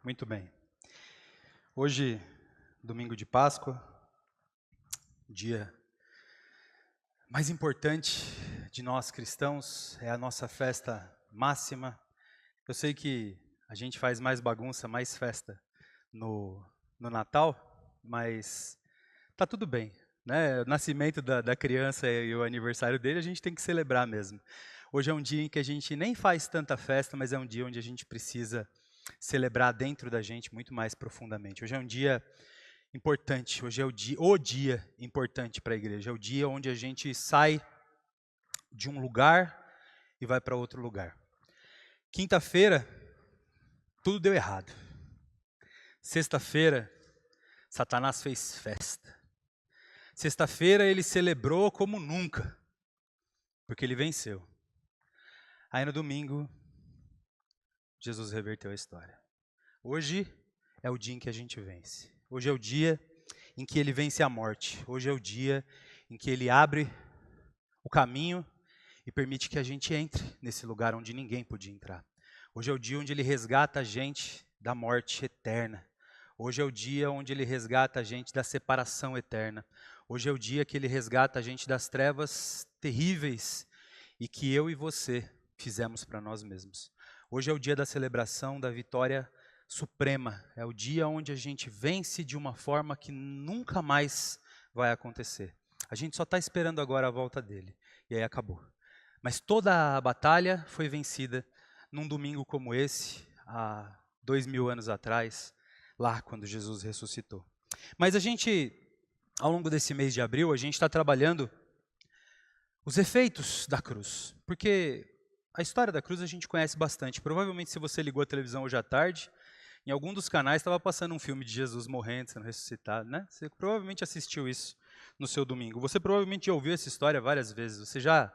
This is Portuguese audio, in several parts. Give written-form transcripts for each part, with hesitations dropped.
Muito bem. Hoje, domingo de Páscoa, dia mais importante de nós cristãos, é a nossa festa máxima. Eu sei que a gente faz mais bagunça, mais festa no Natal, mas tá tudo bem, né? O nascimento da criança e o aniversário dele a gente tem que celebrar mesmo. Hoje é um dia em que a gente nem faz tanta festa, mas é um dia onde a gente precisa celebrar dentro da gente muito mais profundamente. Hoje é um dia importante, hoje é o dia importante para a igreja, é o dia onde a gente sai de um lugar e vai para outro lugar. Quinta-feira, tudo deu errado. Sexta-feira, Satanás fez festa. Sexta-feira ele celebrou como nunca, porque ele venceu. Aí no domingo, Jesus reverteu a história. Hoje é o dia em que a gente vence. Hoje é o dia em que ele vence a morte. Hoje é o dia em que ele abre o caminho e permite que a gente entre nesse lugar onde ninguém podia entrar. Hoje é o dia onde ele resgata a gente da morte eterna. Hoje é o dia onde ele resgata a gente da separação eterna. Hoje é o dia que ele resgata a gente das trevas terríveis e que eu e você fizemos para nós mesmos. Hoje é o dia da celebração da vitória suprema. É o dia onde a gente vence de uma forma que nunca mais vai acontecer. A gente só está esperando agora a volta dele. E aí acabou. Mas toda a batalha foi vencida num domingo como esse, há 2000 anos atrás, lá quando Jesus ressuscitou. Mas a gente, ao longo desse mês de abril, a gente está trabalhando os efeitos da cruz. Porque a história da cruz a gente conhece bastante. Provavelmente se você ligou a televisão hoje à tarde, em algum dos canais estava passando um filme de Jesus morrendo, sendo ressuscitado, né? Você provavelmente assistiu isso no seu domingo. Você provavelmente já ouviu essa história várias vezes. Você já,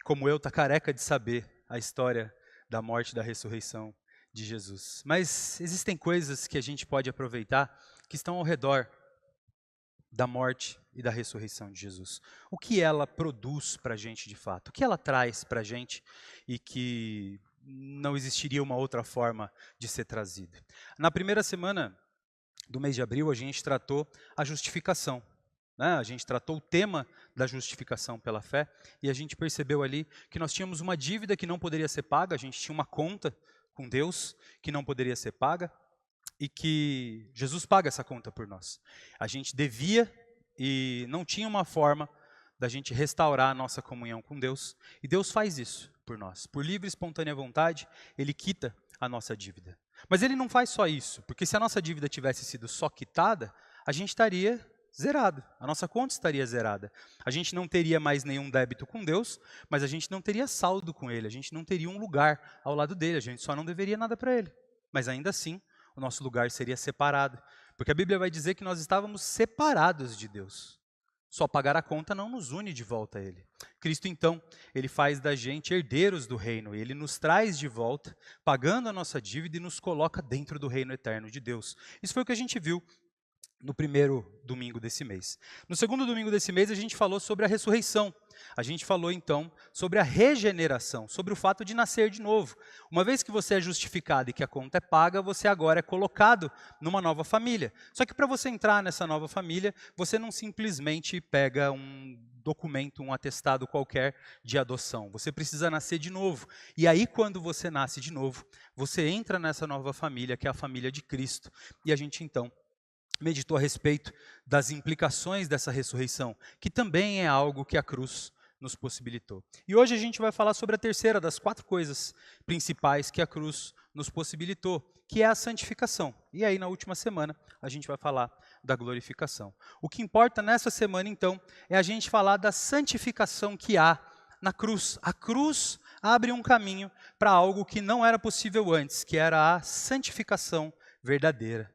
como eu, está careca de saber a história da morte e da ressurreição de Jesus. Mas existem coisas que a gente pode aproveitar que estão ao redor da morte e da ressurreição de Jesus. O que ela produz para a gente de fato? O que ela traz para a gente e que não existiria uma outra forma de ser trazida? Na primeira semana do mês de abril, a gente tratou a justificação. A gente tratou o tema da justificação pela fé e a gente percebeu ali que nós tínhamos uma dívida que não poderia ser paga, a gente tinha uma conta com Deus que não poderia ser paga e que Jesus paga essa conta por nós. A gente devia e não tinha uma forma da gente restaurar a nossa comunhão com Deus e Deus faz isso por nós. Por livre e espontânea vontade, Ele quita a nossa dívida. Mas Ele não faz só isso, porque se a nossa dívida tivesse sido só quitada, a gente estaria zerado, a nossa conta estaria zerada. A gente não teria mais nenhum débito com Deus, mas a gente não teria saldo com Ele, a gente não teria um lugar ao lado dele, a gente só não deveria nada para Ele. Mas ainda assim, o nosso lugar seria separado, porque a Bíblia vai dizer que nós estávamos separados de Deus. Só pagar a conta não nos une de volta a Ele. Cristo, então, Ele faz da gente herdeiros do reino. Ele nos traz de volta, pagando a nossa dívida e nos coloca dentro do reino eterno de Deus. Isso foi o que a gente viu no primeiro domingo desse mês. No segundo domingo desse mês, a gente falou sobre a ressurreição. A gente falou, então, sobre a regeneração, sobre o fato de nascer de novo. Uma vez que você é justificado e que a conta é paga, você agora é colocado numa nova família. Só que para você entrar nessa nova família, você não simplesmente pega um documento, um atestado qualquer de adoção. Você precisa nascer de novo. E aí, quando você nasce de novo, você entra nessa nova família, que é a família de Cristo. E a gente, então, meditou a respeito das implicações dessa ressurreição, que também é algo que a cruz nos possibilitou. E hoje a gente vai falar sobre a terceira das 4 coisas principais que a cruz nos possibilitou, que é a santificação. E aí na última semana a gente vai falar da glorificação. O que importa nessa semana então é a gente falar da santificação que há na cruz. A cruz abre um caminho para algo que não era possível antes, que era a santificação verdadeira.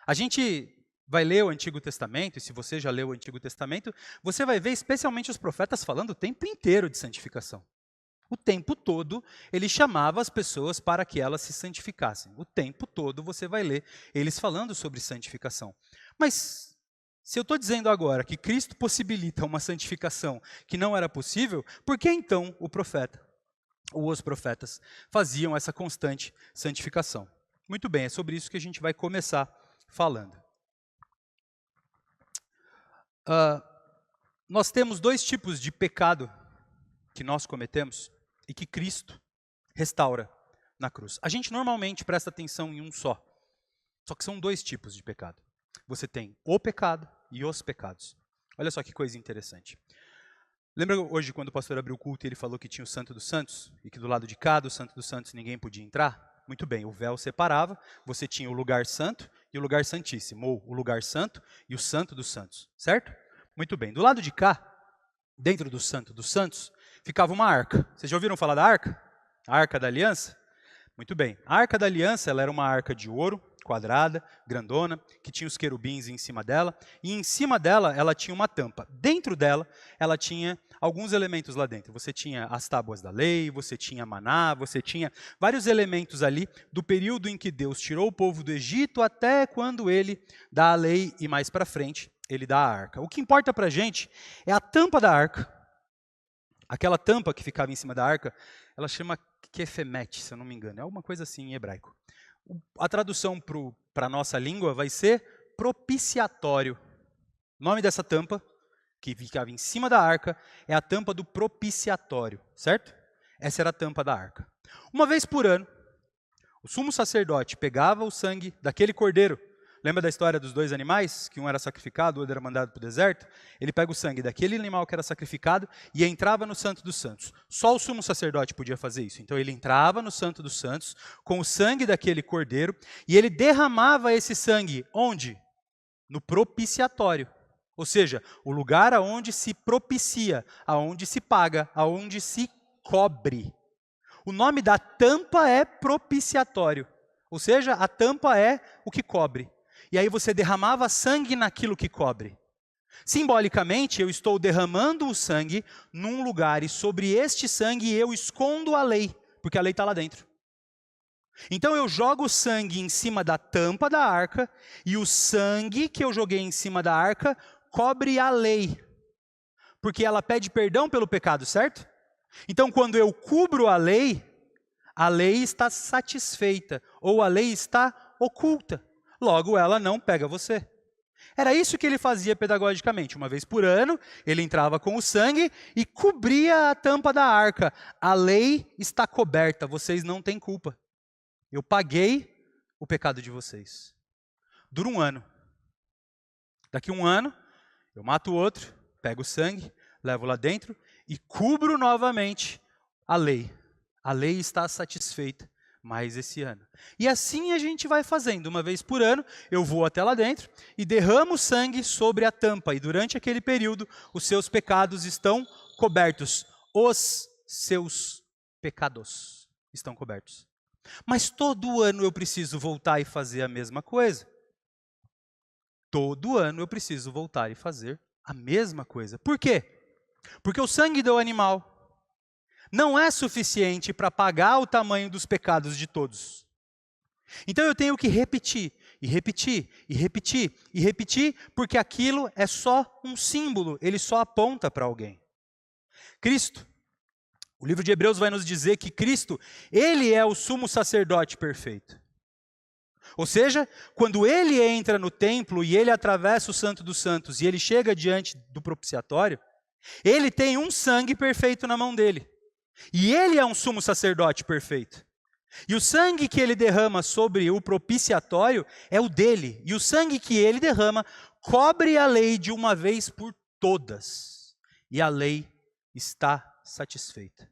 A gente vai ler o Antigo Testamento, e se você já leu o Antigo Testamento, você vai ver especialmente os profetas falando o tempo inteiro de santificação. O tempo todo ele chamava as pessoas para que elas se santificassem. O tempo todo você vai ler eles falando sobre santificação. Mas se eu estou dizendo agora que Cristo possibilita uma santificação que não era possível, por que então o profeta, ou os profetas, faziam essa constante santificação? Muito bem, é sobre isso que a gente vai começar falando. Nós temos dois tipos de pecado que nós cometemos e que Cristo restaura na cruz. A gente normalmente presta atenção em um só que são dois tipos de pecado. Você tem o pecado e os pecados. Olha só que coisa interessante. Lembra hoje quando o pastor abriu o culto e ele falou que tinha o Santo dos Santos? E que do lado de cá do Santo dos Santos ninguém podia entrar? Muito bem, o véu separava, você tinha o lugar santo e o lugar santíssimo, ou o lugar santo e o Santo dos Santos, certo? Muito bem, do lado de cá, dentro do Santo dos Santos, ficava uma arca. Vocês já ouviram falar da arca? A Arca da Aliança? Muito bem, a Arca da Aliança ela era uma arca de ouro, quadrada, grandona, que tinha os querubins em cima dela, e em cima dela ela tinha uma tampa. Dentro dela, ela tinha alguns elementos lá dentro. Você tinha as tábuas da lei, você tinha maná, você tinha vários elementos ali do período em que Deus tirou o povo do Egito até quando ele dá a lei e mais para frente ele dá a arca. O que importa para a gente é a tampa da arca. Aquela tampa que ficava em cima da arca, ela chama kefemet, se eu não me engano. É alguma coisa assim em hebraico. A tradução para a nossa língua vai ser propiciatório. O nome dessa tampa, que ficava em cima da arca, é a tampa do propiciatório, certo? Essa era a tampa da arca. Uma vez por ano, o sumo sacerdote pegava o sangue daquele cordeiro. Lembra da história dos dois animais? Que um era sacrificado, o outro era mandado para o deserto? Ele pega o sangue daquele animal que era sacrificado e entrava no Santo dos Santos. Só o sumo sacerdote podia fazer isso. Então ele entrava no Santo dos Santos com o sangue daquele cordeiro e ele derramava esse sangue onde? No propiciatório. Ou seja, o lugar aonde se propicia, aonde se paga, aonde se cobre. O nome da tampa é propiciatório. Ou seja, a tampa é o que cobre. E aí você derramava sangue naquilo que cobre. Simbolicamente, eu estou derramando o sangue num lugar e sobre este sangue eu escondo a lei, porque a lei está lá dentro. Então eu jogo o sangue em cima da tampa da arca e o sangue que eu joguei em cima da arca cobre a lei, porque ela pede perdão pelo pecado, certo? Então quando eu cubro a lei está satisfeita, ou a lei está oculta. Logo, ela não pega você. Era isso que ele fazia pedagogicamente. Uma vez por ano, ele entrava com o sangue e cobria a tampa da arca. A lei está coberta, vocês não têm culpa. Eu paguei o pecado de vocês. Dura um ano. Daqui um ano, eu mato o outro, pego o sangue, levo lá dentro e cubro novamente a lei. A lei está satisfeita. Mais esse ano. E assim a gente vai fazendo. Uma vez por ano, eu vou até lá dentro e derramo sangue sobre a tampa. E durante aquele período, os seus pecados estão cobertos. Os seus pecados estão cobertos. Mas todo ano eu preciso voltar e fazer a mesma coisa. Todo ano eu preciso voltar e fazer a mesma coisa. Por quê? Porque o sangue do animal não é suficiente para pagar o tamanho dos pecados de todos. Então eu tenho que repetir, e repetir, e repetir, e repetir, porque aquilo é só um símbolo, ele só aponta para alguém. Cristo, o livro de Hebreus vai nos dizer que Cristo, ele é o sumo sacerdote perfeito. Ou seja, quando ele entra no templo e ele atravessa o Santo dos Santos e ele chega diante do propiciatório, ele tem um sangue perfeito na mão dele. E ele é um sumo sacerdote perfeito. E o sangue que ele derrama sobre o propiciatório é o dele. E o sangue que ele derrama cobre a lei de uma vez por todas. E a lei está satisfeita.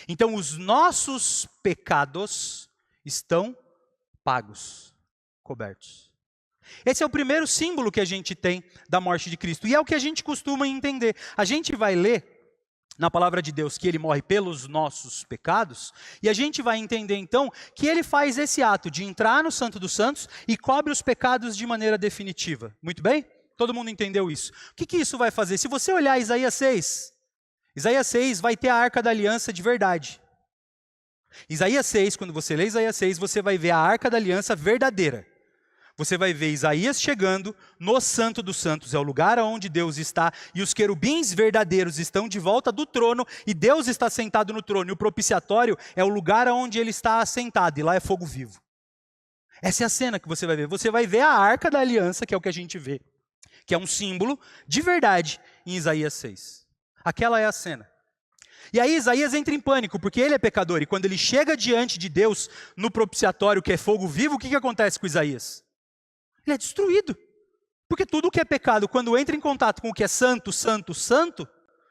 Então os nossos pecados estão pagos, cobertos. Esse é o primeiro símbolo que a gente tem da morte de Cristo. E é o que a gente costuma entender. A gente vai ler na palavra de Deus que ele morre pelos nossos pecados, e a gente vai entender então que ele faz esse ato de entrar no Santo dos Santos e cobre os pecados de maneira definitiva. Muito bem? Todo mundo entendeu isso. O que isso vai fazer? Se você olhar Isaías 6 vai ter a Arca da Aliança de verdade. Isaías 6, quando você lê Isaías 6, você vai ver a Arca da Aliança verdadeira. Você vai ver Isaías chegando no Santo dos Santos, é o lugar onde Deus está, e os querubins verdadeiros estão de volta do trono, e Deus está sentado no trono, e o propiciatório é o lugar onde ele está assentado, e lá é fogo vivo. Essa é a cena que você vai ver. Você vai ver a Arca da Aliança, que é o que a gente vê, que é um símbolo de verdade em Isaías 6. Aquela é a cena. E aí Isaías entra em pânico, porque ele é pecador, e quando ele chega diante de Deus, no propiciatório, que é fogo vivo, o que acontece com Isaías? Ele é destruído. Porque tudo que é pecado, quando entra em contato com o que é santo, santo, santo,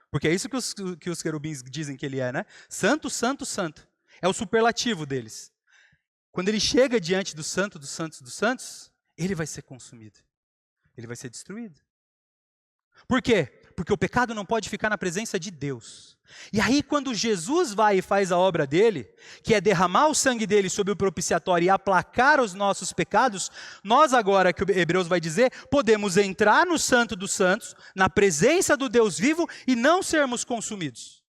porque é isso que os querubins dizem que ele é, né? Santo, santo, santo. É o superlativo deles. Quando ele chega diante do santo, dos santos, dos santos, ele vai ser consumido. Ele vai ser destruído. Por quê? Porque o pecado não pode ficar na presença de Deus. E aí, quando Jesus vai e faz a obra dele, que é derramar o sangue dele sobre o propiciatório e aplacar os nossos pecados, nós agora, que o Hebreus vai dizer, podemos entrar no Santo dos Santos, na presença do Deus vivo e não sermos consumidos.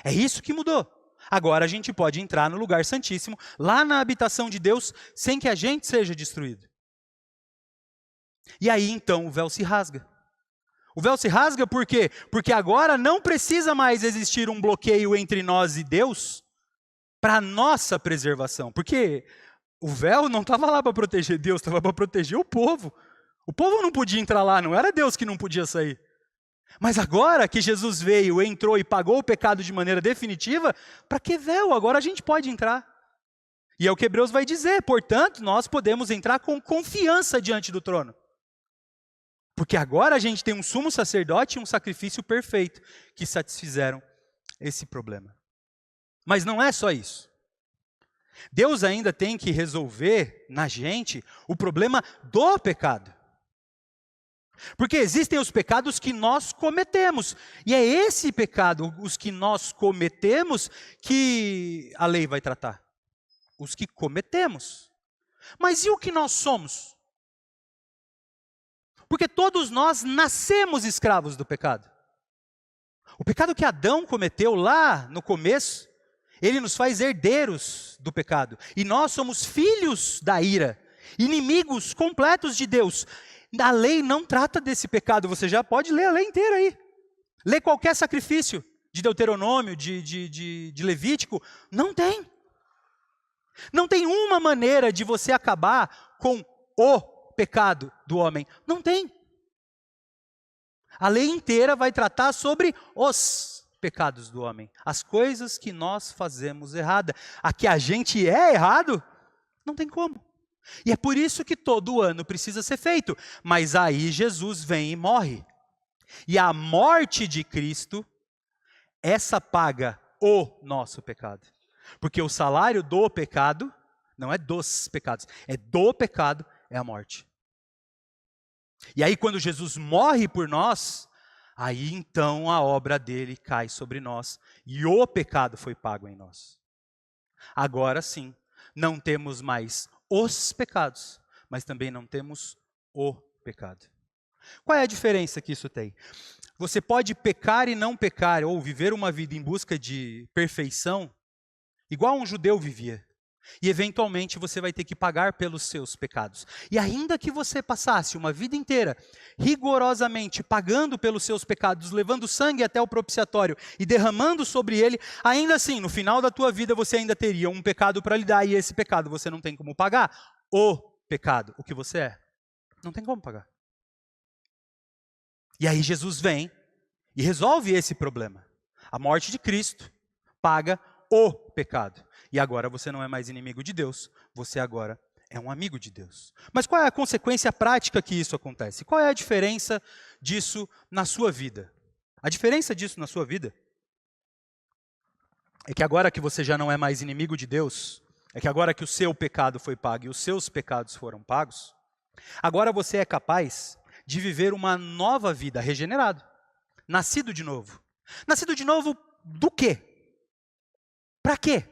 É isso que mudou. Agora a gente pode entrar no lugar santíssimo, lá na habitação de Deus, sem que a gente seja destruído. E aí, então, o véu se rasga. O véu se rasga por quê? Porque agora não precisa mais existir um bloqueio entre nós e Deus para a nossa preservação. Porque o véu não estava lá para proteger Deus, estava para proteger o povo. O povo não podia entrar lá, não era Deus que não podia sair. Mas agora que Jesus veio, entrou e pagou o pecado de maneira definitiva, para que véu? Agora a gente pode entrar. E é o que Hebreus vai dizer, portanto, nós podemos entrar com confiança diante do trono. Porque agora a gente tem um sumo sacerdote e um sacrifício perfeito que satisfizeram esse problema. Mas não é só isso. Deus ainda tem que resolver na gente o problema do pecado. Porque existem os pecados que nós cometemos. E é esse pecado, os que nós cometemos, que a lei vai tratar. Os que cometemos. Mas e o que nós somos? Porque todos nós nascemos escravos do pecado. O pecado que Adão cometeu lá no começo, ele nos faz herdeiros do pecado. E nós somos filhos da ira, inimigos completos de Deus. A lei não trata desse pecado, você já pode ler a lei inteira aí. Lê qualquer sacrifício de Deuteronômio, de Levítico, não tem. Não tem uma maneira de você acabar com o pecado do homem. Não tem. A lei inteira vai tratar sobre os pecados do homem. As coisas que nós fazemos errada. A que a gente é errado, não tem como. E é por isso que todo ano precisa ser feito. Mas aí Jesus vem e morre. E a morte de Cristo, essa paga o nosso pecado. Porque o salário do pecado, não é dos pecados, é do pecado, é a morte. E aí quando Jesus morre por nós, aí então a obra dele cai sobre nós e o pecado foi pago em nós. Agora sim, não temos mais os pecados, mas também não temos o pecado. Qual é a diferença que isso tem? Você pode pecar e não pecar, ou viver uma vida em busca de perfeição, igual um judeu vivia. E eventualmente você vai ter que pagar pelos seus pecados. E ainda que você passasse uma vida inteira rigorosamente pagando pelos seus pecados, levando sangue até o propiciatório e derramando sobre ele, ainda assim, no final da tua vida você ainda teria um pecado para lidar e esse pecado você não tem como pagar. O pecado, o que você é, não tem como pagar. E aí Jesus vem e resolve esse problema. A morte de Cristo paga o pecado. E agora você não é mais inimigo de Deus, você agora é um amigo de Deus. Mas qual é a consequência prática que isso acontece? Qual é a diferença disso na sua vida? A diferença disso na sua vida é que agora que você já não é mais inimigo de Deus, é que agora que o seu pecado foi pago e os seus pecados foram pagos, agora você é capaz de viver uma nova vida, regenerado, nascido de novo. Nascido de novo do quê? Para quê?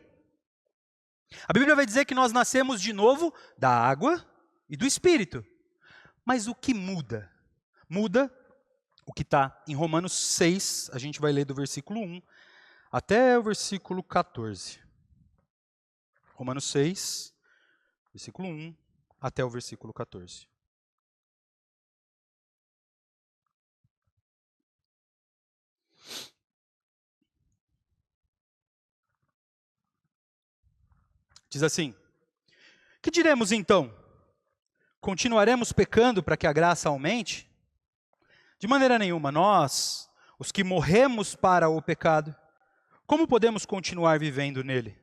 A Bíblia vai dizer que nós nascemos de novo da água e do Espírito. Mas o que muda? Muda o que está em Romanos 6, a gente vai ler do versículo 1 até o versículo 14. Romanos 6, versículo 1 até o versículo 14. Diz assim: que diremos então? continuaremos pecando para que a graça aumente? De maneira nenhuma. Nós, os que morremos para o pecado, como podemos continuar vivendo nele?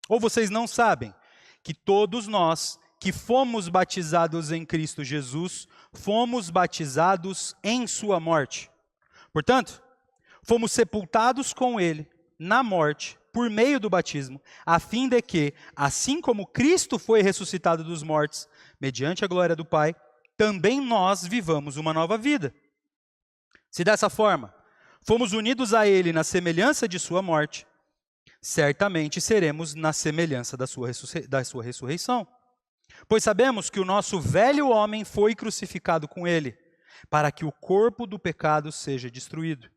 Ou vocês não sabem que todos nós que fomos batizados em Cristo Jesus, fomos batizados em sua morte? Portanto, fomos sepultados com ele na morte, por meio do batismo, a fim de que, assim como Cristo foi ressuscitado dos mortos, mediante a glória do Pai, também nós vivamos uma nova vida. Se dessa forma fomos unidos a ele na semelhança de sua morte, certamente seremos na semelhança da sua ressurreição. Pois sabemos que o nosso velho homem foi crucificado com ele, para que o corpo do pecado seja destruído,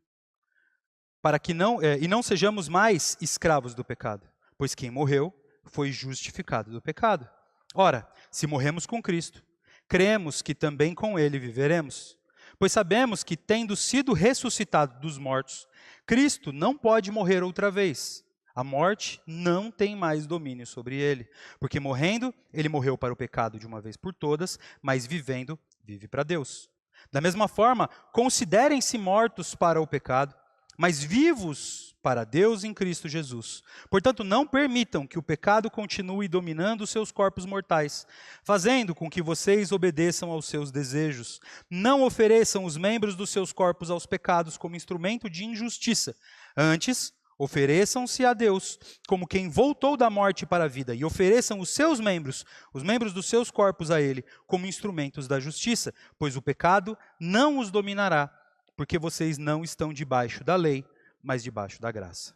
para que não sejamos mais escravos do pecado, pois quem morreu foi justificado do pecado. Ora, se morremos com Cristo, cremos que também com ele viveremos, pois sabemos que, tendo sido ressuscitado dos mortos, Cristo não pode morrer outra vez. A morte não tem mais domínio sobre ele, porque morrendo, ele morreu para o pecado de uma vez por todas, mas vivendo, vive para Deus. Da mesma forma, considerem-se mortos para o pecado, mas vivos para Deus em Cristo Jesus. Portanto, não permitam que o pecado continue dominando os seus corpos mortais, fazendo com que vocês obedeçam aos seus desejos. Não ofereçam os membros dos seus corpos aos pecados como instrumento de injustiça. Antes, ofereçam-se a Deus como quem voltou da morte para a vida, e ofereçam os membros dos seus corpos a Ele, como instrumentos da justiça, pois o pecado não os dominará, porque vocês não estão debaixo da lei, mas debaixo da graça.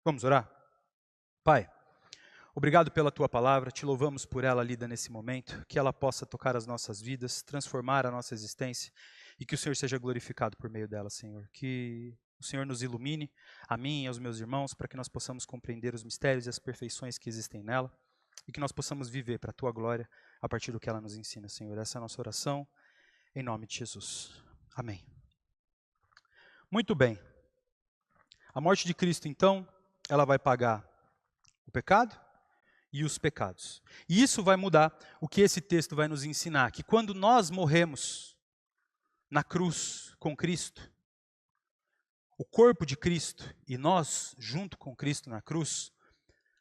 Vamos orar? Pai, obrigado pela Tua palavra, te louvamos por ela lida nesse momento, que ela possa tocar as nossas vidas, transformar a nossa existência, e que o Senhor seja glorificado por meio dela, Senhor. Que o Senhor nos ilumine, a mim e aos meus irmãos, para que nós possamos compreender os mistérios e as perfeições que existem nela, e que nós possamos viver para a Tua glória, a partir do que ela nos ensina, Senhor. Essa é a nossa oração, em nome de Jesus. Amém. Muito bem. A morte de Cristo, então, ela vai pagar o pecado e os pecados. E isso vai mudar o que esse texto vai nos ensinar, que quando nós morremos na cruz com Cristo, o corpo de Cristo e nós junto com Cristo na cruz,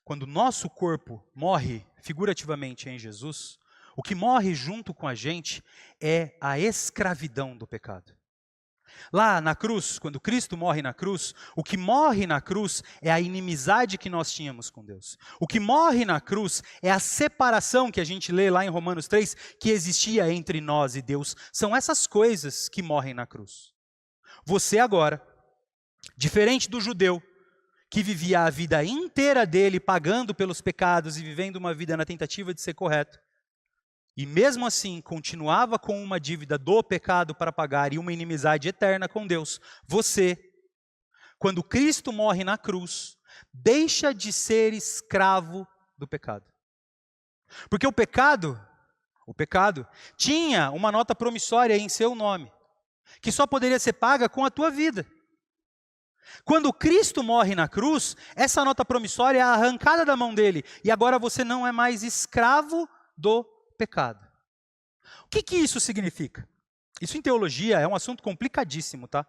quando o nosso corpo morre figurativamente em Jesus, o que morre junto com a gente é a escravidão do pecado. Lá na cruz, quando Cristo morre na cruz, o que morre na cruz é a inimizade que nós tínhamos com Deus. O que morre na cruz é a separação que a gente lê lá em Romanos 3, que existia entre nós e Deus. São essas coisas que morrem na cruz. Você agora, diferente do judeu, que vivia a vida inteira dele pagando pelos pecados e vivendo uma vida na tentativa de ser correto, e mesmo assim continuava com uma dívida do pecado para pagar e uma inimizade eterna com Deus, você, quando Cristo morre na cruz, deixa de ser escravo do pecado. Porque o pecado tinha uma nota promissória em seu nome, que só poderia ser paga com a tua vida. Quando Cristo morre na cruz, essa nota promissória é arrancada da mão dele, e agora você não é mais escravo do pecado. O que isso significa? Isso em teologia é um assunto complicadíssimo, tá?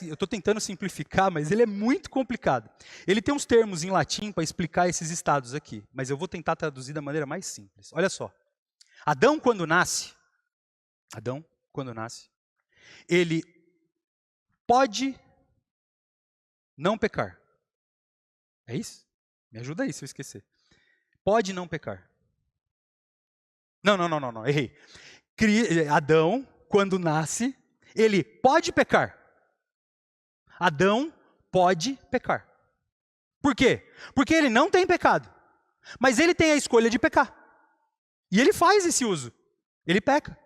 Eu estou tentando simplificar, mas ele é muito complicado. Ele tem uns termos em latim para explicar esses estados aqui, mas eu vou tentar traduzir da maneira mais simples. Olha só, Adão quando nasce, ele pode não pecar. É isso? Me ajuda aí se eu esquecer. Pode não pecar. Não, errei. Adão, quando nasce, ele pode pecar. Adão pode pecar. Por quê? Porque ele não tem pecado. Mas ele tem a escolha de pecar. E ele faz esse uso. Ele peca.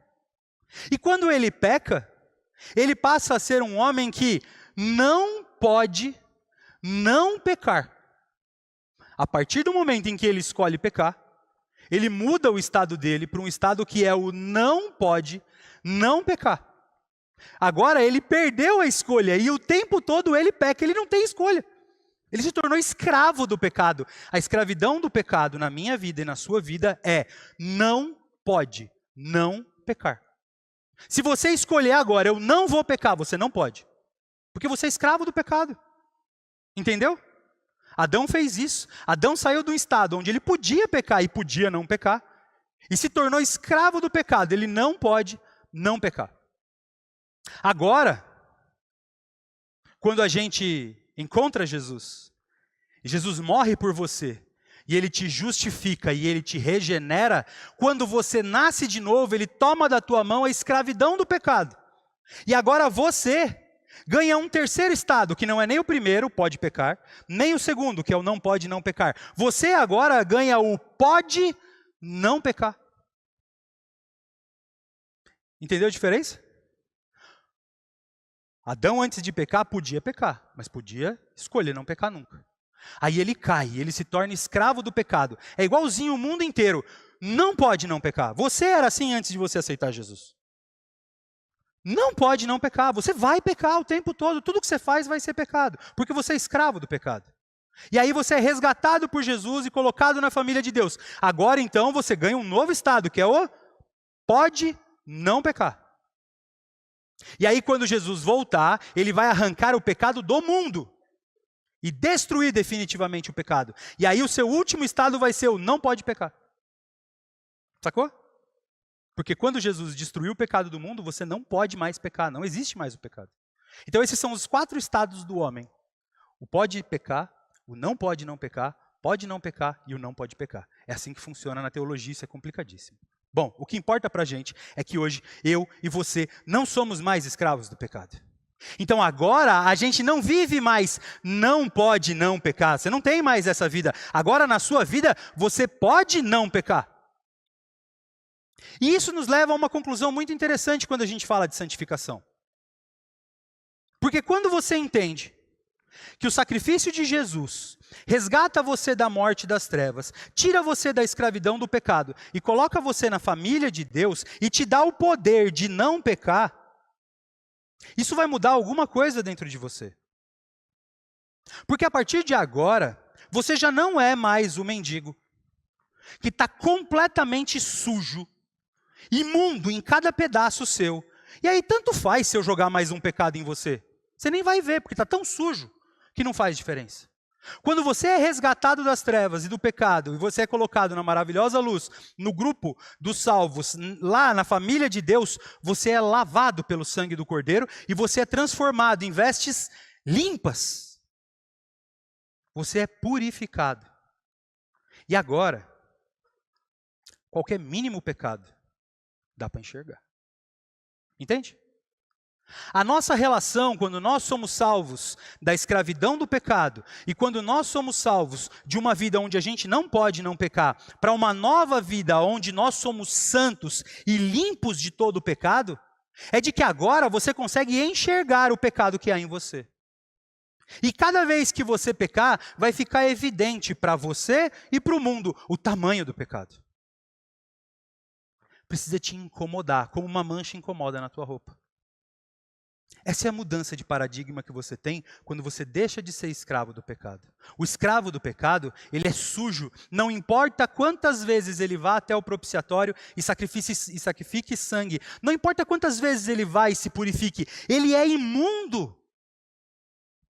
E quando ele peca, ele passa a ser um homem que não pode não pecar. A partir do momento em que ele escolhe pecar, ele muda o estado dele para um estado que é o não pode não pecar. Agora ele perdeu a escolha e o tempo todo ele peca, ele não tem escolha. Ele se tornou escravo do pecado. A escravidão do pecado na minha vida e na sua vida é não pode não pecar. Se você escolher agora, eu não vou pecar, você não pode. Porque você é escravo do pecado. Entendeu? Adão fez isso. Adão saiu de um estado onde ele podia pecar e podia não pecar. E se tornou escravo do pecado. Ele não pode não pecar. Agora, quando a gente encontra Jesus, e Jesus morre por você, e ele te justifica e ele te regenera, quando você nasce de novo, ele toma da tua mão a escravidão do pecado. E agora você ganha um terceiro estado, que não é nem o primeiro, pode pecar, nem o segundo, que é o não pode não pecar. Você agora ganha o pode não pecar. Entendeu a diferença? Adão, antes de pecar, podia pecar, mas podia escolher não pecar nunca. Aí ele cai, ele se torna escravo do pecado. É igualzinho o mundo inteiro. Não pode não pecar. Você era assim antes de você aceitar Jesus. Não pode não pecar. Você vai pecar o tempo todo. Tudo que você faz vai ser pecado. Porque você é escravo do pecado. E aí você é resgatado por Jesus e colocado na família de Deus. Agora então você ganha um novo estado, que é o pode não pecar. E aí quando Jesus voltar, ele vai arrancar o pecado do mundo. E destruir definitivamente o pecado. E aí o seu último estado vai ser o não pode pecar. Sacou? Porque quando Jesus destruiu o pecado do mundo, você não pode mais pecar, não existe mais o pecado. Então esses são os 4 estados do homem. O pode pecar, o não pode não pecar e o não pode pecar. É assim que funciona na teologia, isso é complicadíssimo. Bom, o que importa pra gente é que hoje eu e você não somos mais escravos do pecado. Então agora a gente não vive mais, não pode não pecar. Você não tem mais essa vida. Agora na sua vida você pode não pecar. E isso nos leva a uma conclusão muito interessante quando a gente fala de santificação. Porque quando você entende que o sacrifício de Jesus resgata você da morte e das trevas, tira você da escravidão do pecado e coloca você na família de Deus e te dá o poder de não pecar, isso vai mudar alguma coisa dentro de você. Porque a partir de agora, você já não é mais o mendigo, que está completamente sujo, imundo em cada pedaço seu. E aí tanto faz se eu jogar mais um pecado em você. Você nem vai ver, porque está tão sujo que não faz diferença. Quando você é resgatado das trevas e do pecado, e você é colocado na maravilhosa luz, no grupo dos salvos, lá na família de Deus, você é lavado pelo sangue do Cordeiro e você é transformado em vestes limpas. Você é purificado. E agora, qualquer mínimo pecado dá para enxergar. Entende? A nossa relação, quando nós somos salvos da escravidão do pecado, e quando nós somos salvos de uma vida onde a gente não pode não pecar, para uma nova vida onde nós somos santos e limpos de todo o pecado, é de que agora você consegue enxergar o pecado que há em você. E cada vez que você pecar, vai ficar evidente para você e para o mundo o tamanho do pecado. Precisa te incomodar, como uma mancha incomoda na tua roupa. Essa é a mudança de paradigma que você tem quando você deixa de ser escravo do pecado. O escravo do pecado, ele é sujo, não importa quantas vezes ele vá até o propiciatório e sacrifique sangue, não importa quantas vezes ele vá e se purifique, ele é imundo.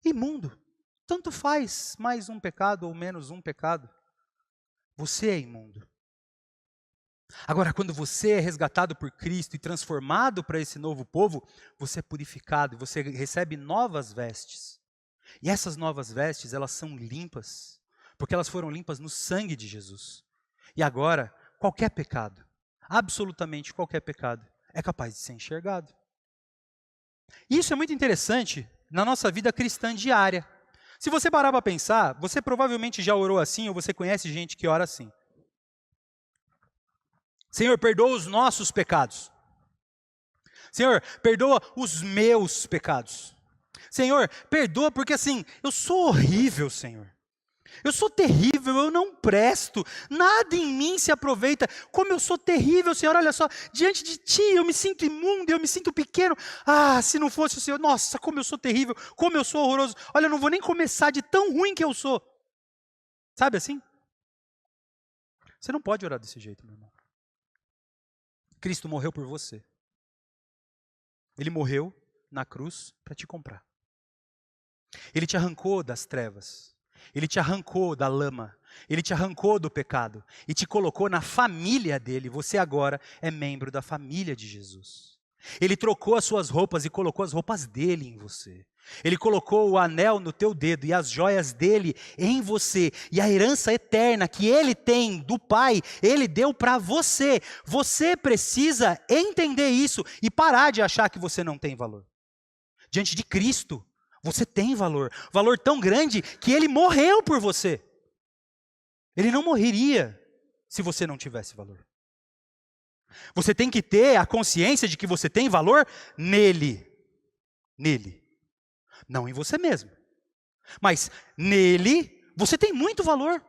Imundo. Tanto faz mais um pecado ou menos um pecado. Você é imundo. Agora, quando você é resgatado por Cristo e transformado para esse novo povo, você é purificado e você recebe novas vestes. E essas novas vestes, elas são limpas, porque elas foram limpas no sangue de Jesus. E agora, qualquer pecado, absolutamente qualquer pecado, é capaz de ser enxergado. E isso é muito interessante na nossa vida cristã diária. Se você parar para pensar, você provavelmente já orou assim, ou você conhece gente que ora assim. Senhor, perdoa os nossos pecados. Senhor, perdoa os meus pecados. Senhor, perdoa porque assim, eu sou horrível, Senhor. Eu sou terrível, eu não presto. Nada em mim se aproveita. Como eu sou terrível, Senhor, olha só. Diante de Ti eu me sinto imundo, eu me sinto pequeno. Ah, se não fosse o Senhor, nossa, como eu sou terrível, como eu sou horroroso. Olha, eu não vou nem começar de tão ruim que eu sou. Sabe assim? Você não pode orar desse jeito, meu irmão. Cristo morreu por você. Ele morreu na cruz para te comprar. Ele te arrancou das trevas. Ele te arrancou da lama. Ele te arrancou do pecado e te colocou na família dele. Você agora é membro da família de Jesus. Ele trocou as suas roupas e colocou as roupas dele em você. Ele colocou o anel no teu dedo e as joias dele em você. E a herança eterna que ele tem do Pai, ele deu para você. Você precisa entender isso e parar de achar que você não tem valor. Diante de Cristo, você tem valor. Valor tão grande que ele morreu por você. Ele não morreria se você não tivesse valor. Você tem que ter a consciência de que você tem valor nele. Nele. Não em você mesmo. Mas nele, você tem muito valor.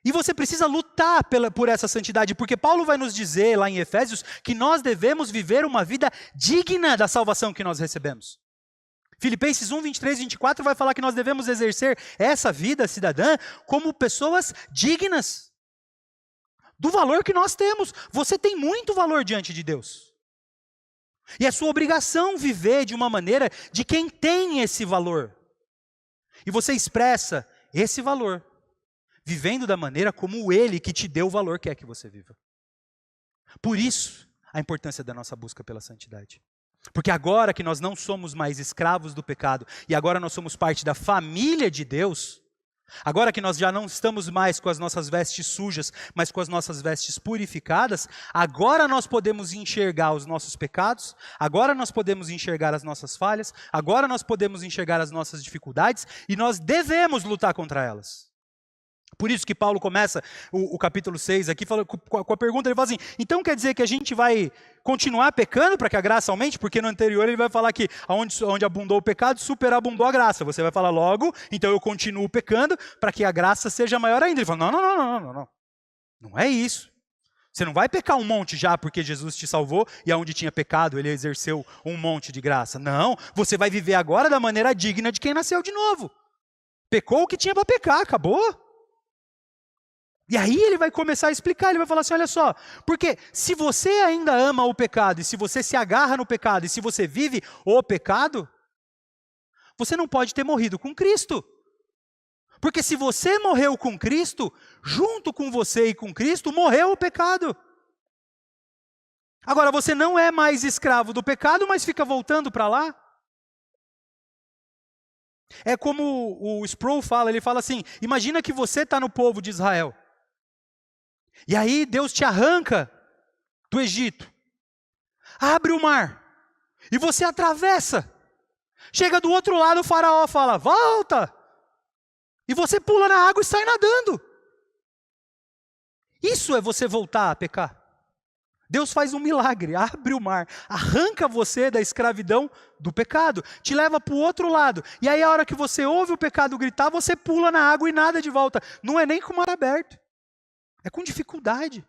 E você precisa lutar por essa santidade, porque Paulo vai nos dizer lá em Efésios que nós devemos viver uma vida digna da salvação que nós recebemos. Filipenses 1, 23 e 24 vai falar que nós devemos exercer essa vida cidadã como pessoas dignas do valor que nós temos. Você tem muito valor diante de Deus. E é sua obrigação viver de uma maneira de quem tem esse valor. E você expressa esse valor vivendo da maneira como Ele que te deu o valor quer que você viva. Por isso, a importância da nossa busca pela santidade. Porque agora que nós não somos mais escravos do pecado, e agora nós somos parte da família de Deus, agora que nós já não estamos mais com as nossas vestes sujas, mas com as nossas vestes purificadas, agora nós podemos enxergar os nossos pecados, agora nós podemos enxergar as nossas falhas, agora nós podemos enxergar as nossas dificuldades, e nós devemos lutar contra elas. Por isso que Paulo começa o capítulo 6 aqui com a pergunta, ele fala assim, então quer dizer que a gente vai continuar pecando para que a graça aumente? Porque no anterior ele vai falar que onde abundou o pecado, superabundou a graça. Você vai falar logo, então eu continuo pecando para que a graça seja maior ainda. Ele fala, não. Não é isso. Você não vai pecar um monte já porque Jesus te salvou e aonde tinha pecado ele exerceu um monte de graça. Não, você vai viver agora da maneira digna de quem nasceu de novo. Pecou o que tinha para pecar, acabou. E aí ele vai começar a explicar, ele vai falar assim, olha só, porque se você ainda ama o pecado, e se você se agarra no pecado, e se você vive o pecado, você não pode ter morrido com Cristo. Porque se você morreu com Cristo, junto com você e com Cristo, morreu o pecado. Agora, você não é mais escravo do pecado, mas fica voltando para lá. É como o Sproul fala, ele fala assim, imagina que você está no povo de Israel. E aí Deus te arranca do Egito, abre o mar, e você atravessa. Chega do outro lado, o faraó fala, volta! E você pula na água e sai nadando. Isso é você voltar a pecar. Deus faz um milagre, abre o mar, arranca você da escravidão do pecado, te leva para o outro lado. E aí a hora que você ouve o pecado gritar, você pula na água e nada de volta. Não é nem com o mar aberto. É com dificuldade.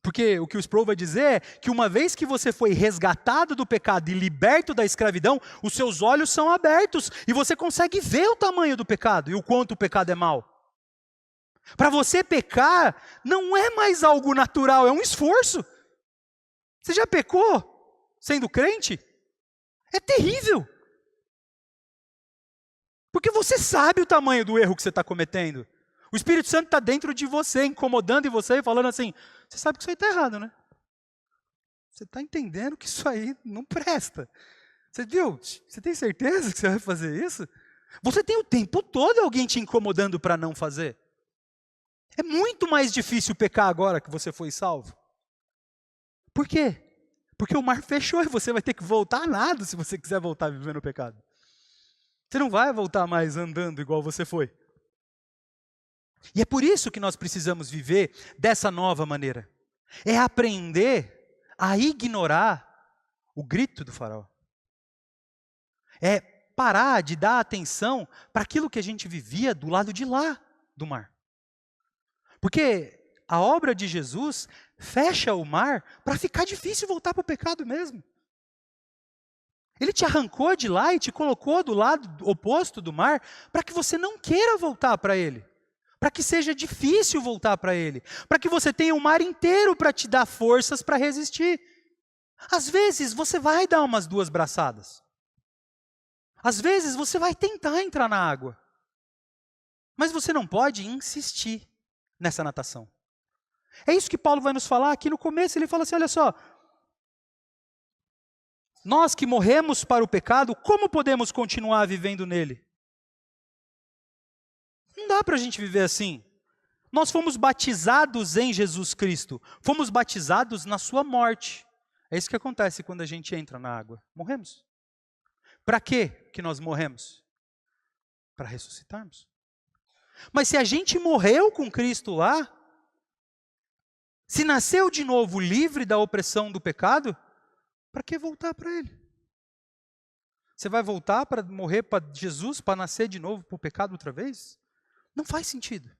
Porque o que o Sproul vai dizer é que uma vez que você foi resgatado do pecado e liberto da escravidão, os seus olhos são abertos e você consegue ver o tamanho do pecado e o quanto o pecado é mau. Para você pecar não é mais algo natural, é um esforço. Você já pecou sendo crente? É terrível. Porque você sabe o tamanho do erro que você está cometendo. O Espírito Santo está dentro de você, incomodando em você e falando assim, você sabe que isso aí está errado, né? Você está entendendo que isso aí não presta. Você viu? Você tem certeza que você vai fazer isso? Você tem o tempo todo alguém te incomodando para não fazer. É muito mais difícil pecar agora que você foi salvo. Por quê? Porque o mar fechou e você vai ter que voltar a nada se você quiser voltar a viver no pecado. Você não vai voltar mais andando igual você foi. E é por isso que nós precisamos viver dessa nova maneira. É aprender a ignorar o grito do faraó. É parar de dar atenção para aquilo que a gente vivia do lado de lá do mar. Porque a obra de Jesus fecha o mar para ficar difícil voltar para o pecado mesmo. Ele te arrancou de lá e te colocou do lado oposto do mar para que você não queira voltar para ele. para que seja difícil voltar para Ele, para que você tenha um mar inteiro para te dar forças para resistir. Às vezes você vai dar umas 2 braçadas. Às vezes você vai tentar entrar na água. Mas você não pode insistir nessa natação. É isso que Paulo vai nos falar aqui no começo. Ele fala assim, olha só. Nós que morremos para o pecado, como podemos continuar vivendo nele? Não dá para a gente viver assim. Nós fomos batizados em Jesus Cristo. Fomos batizados na sua morte. É isso que acontece quando a gente entra na água. Morremos. Para quê que nós morremos? Para ressuscitarmos. Mas se a gente morreu com Cristo lá, se nasceu de novo livre da opressão do pecado, para que voltar para Ele? Você vai voltar para morrer para Jesus, para nascer de novo para o pecado outra vez? Não faz sentido.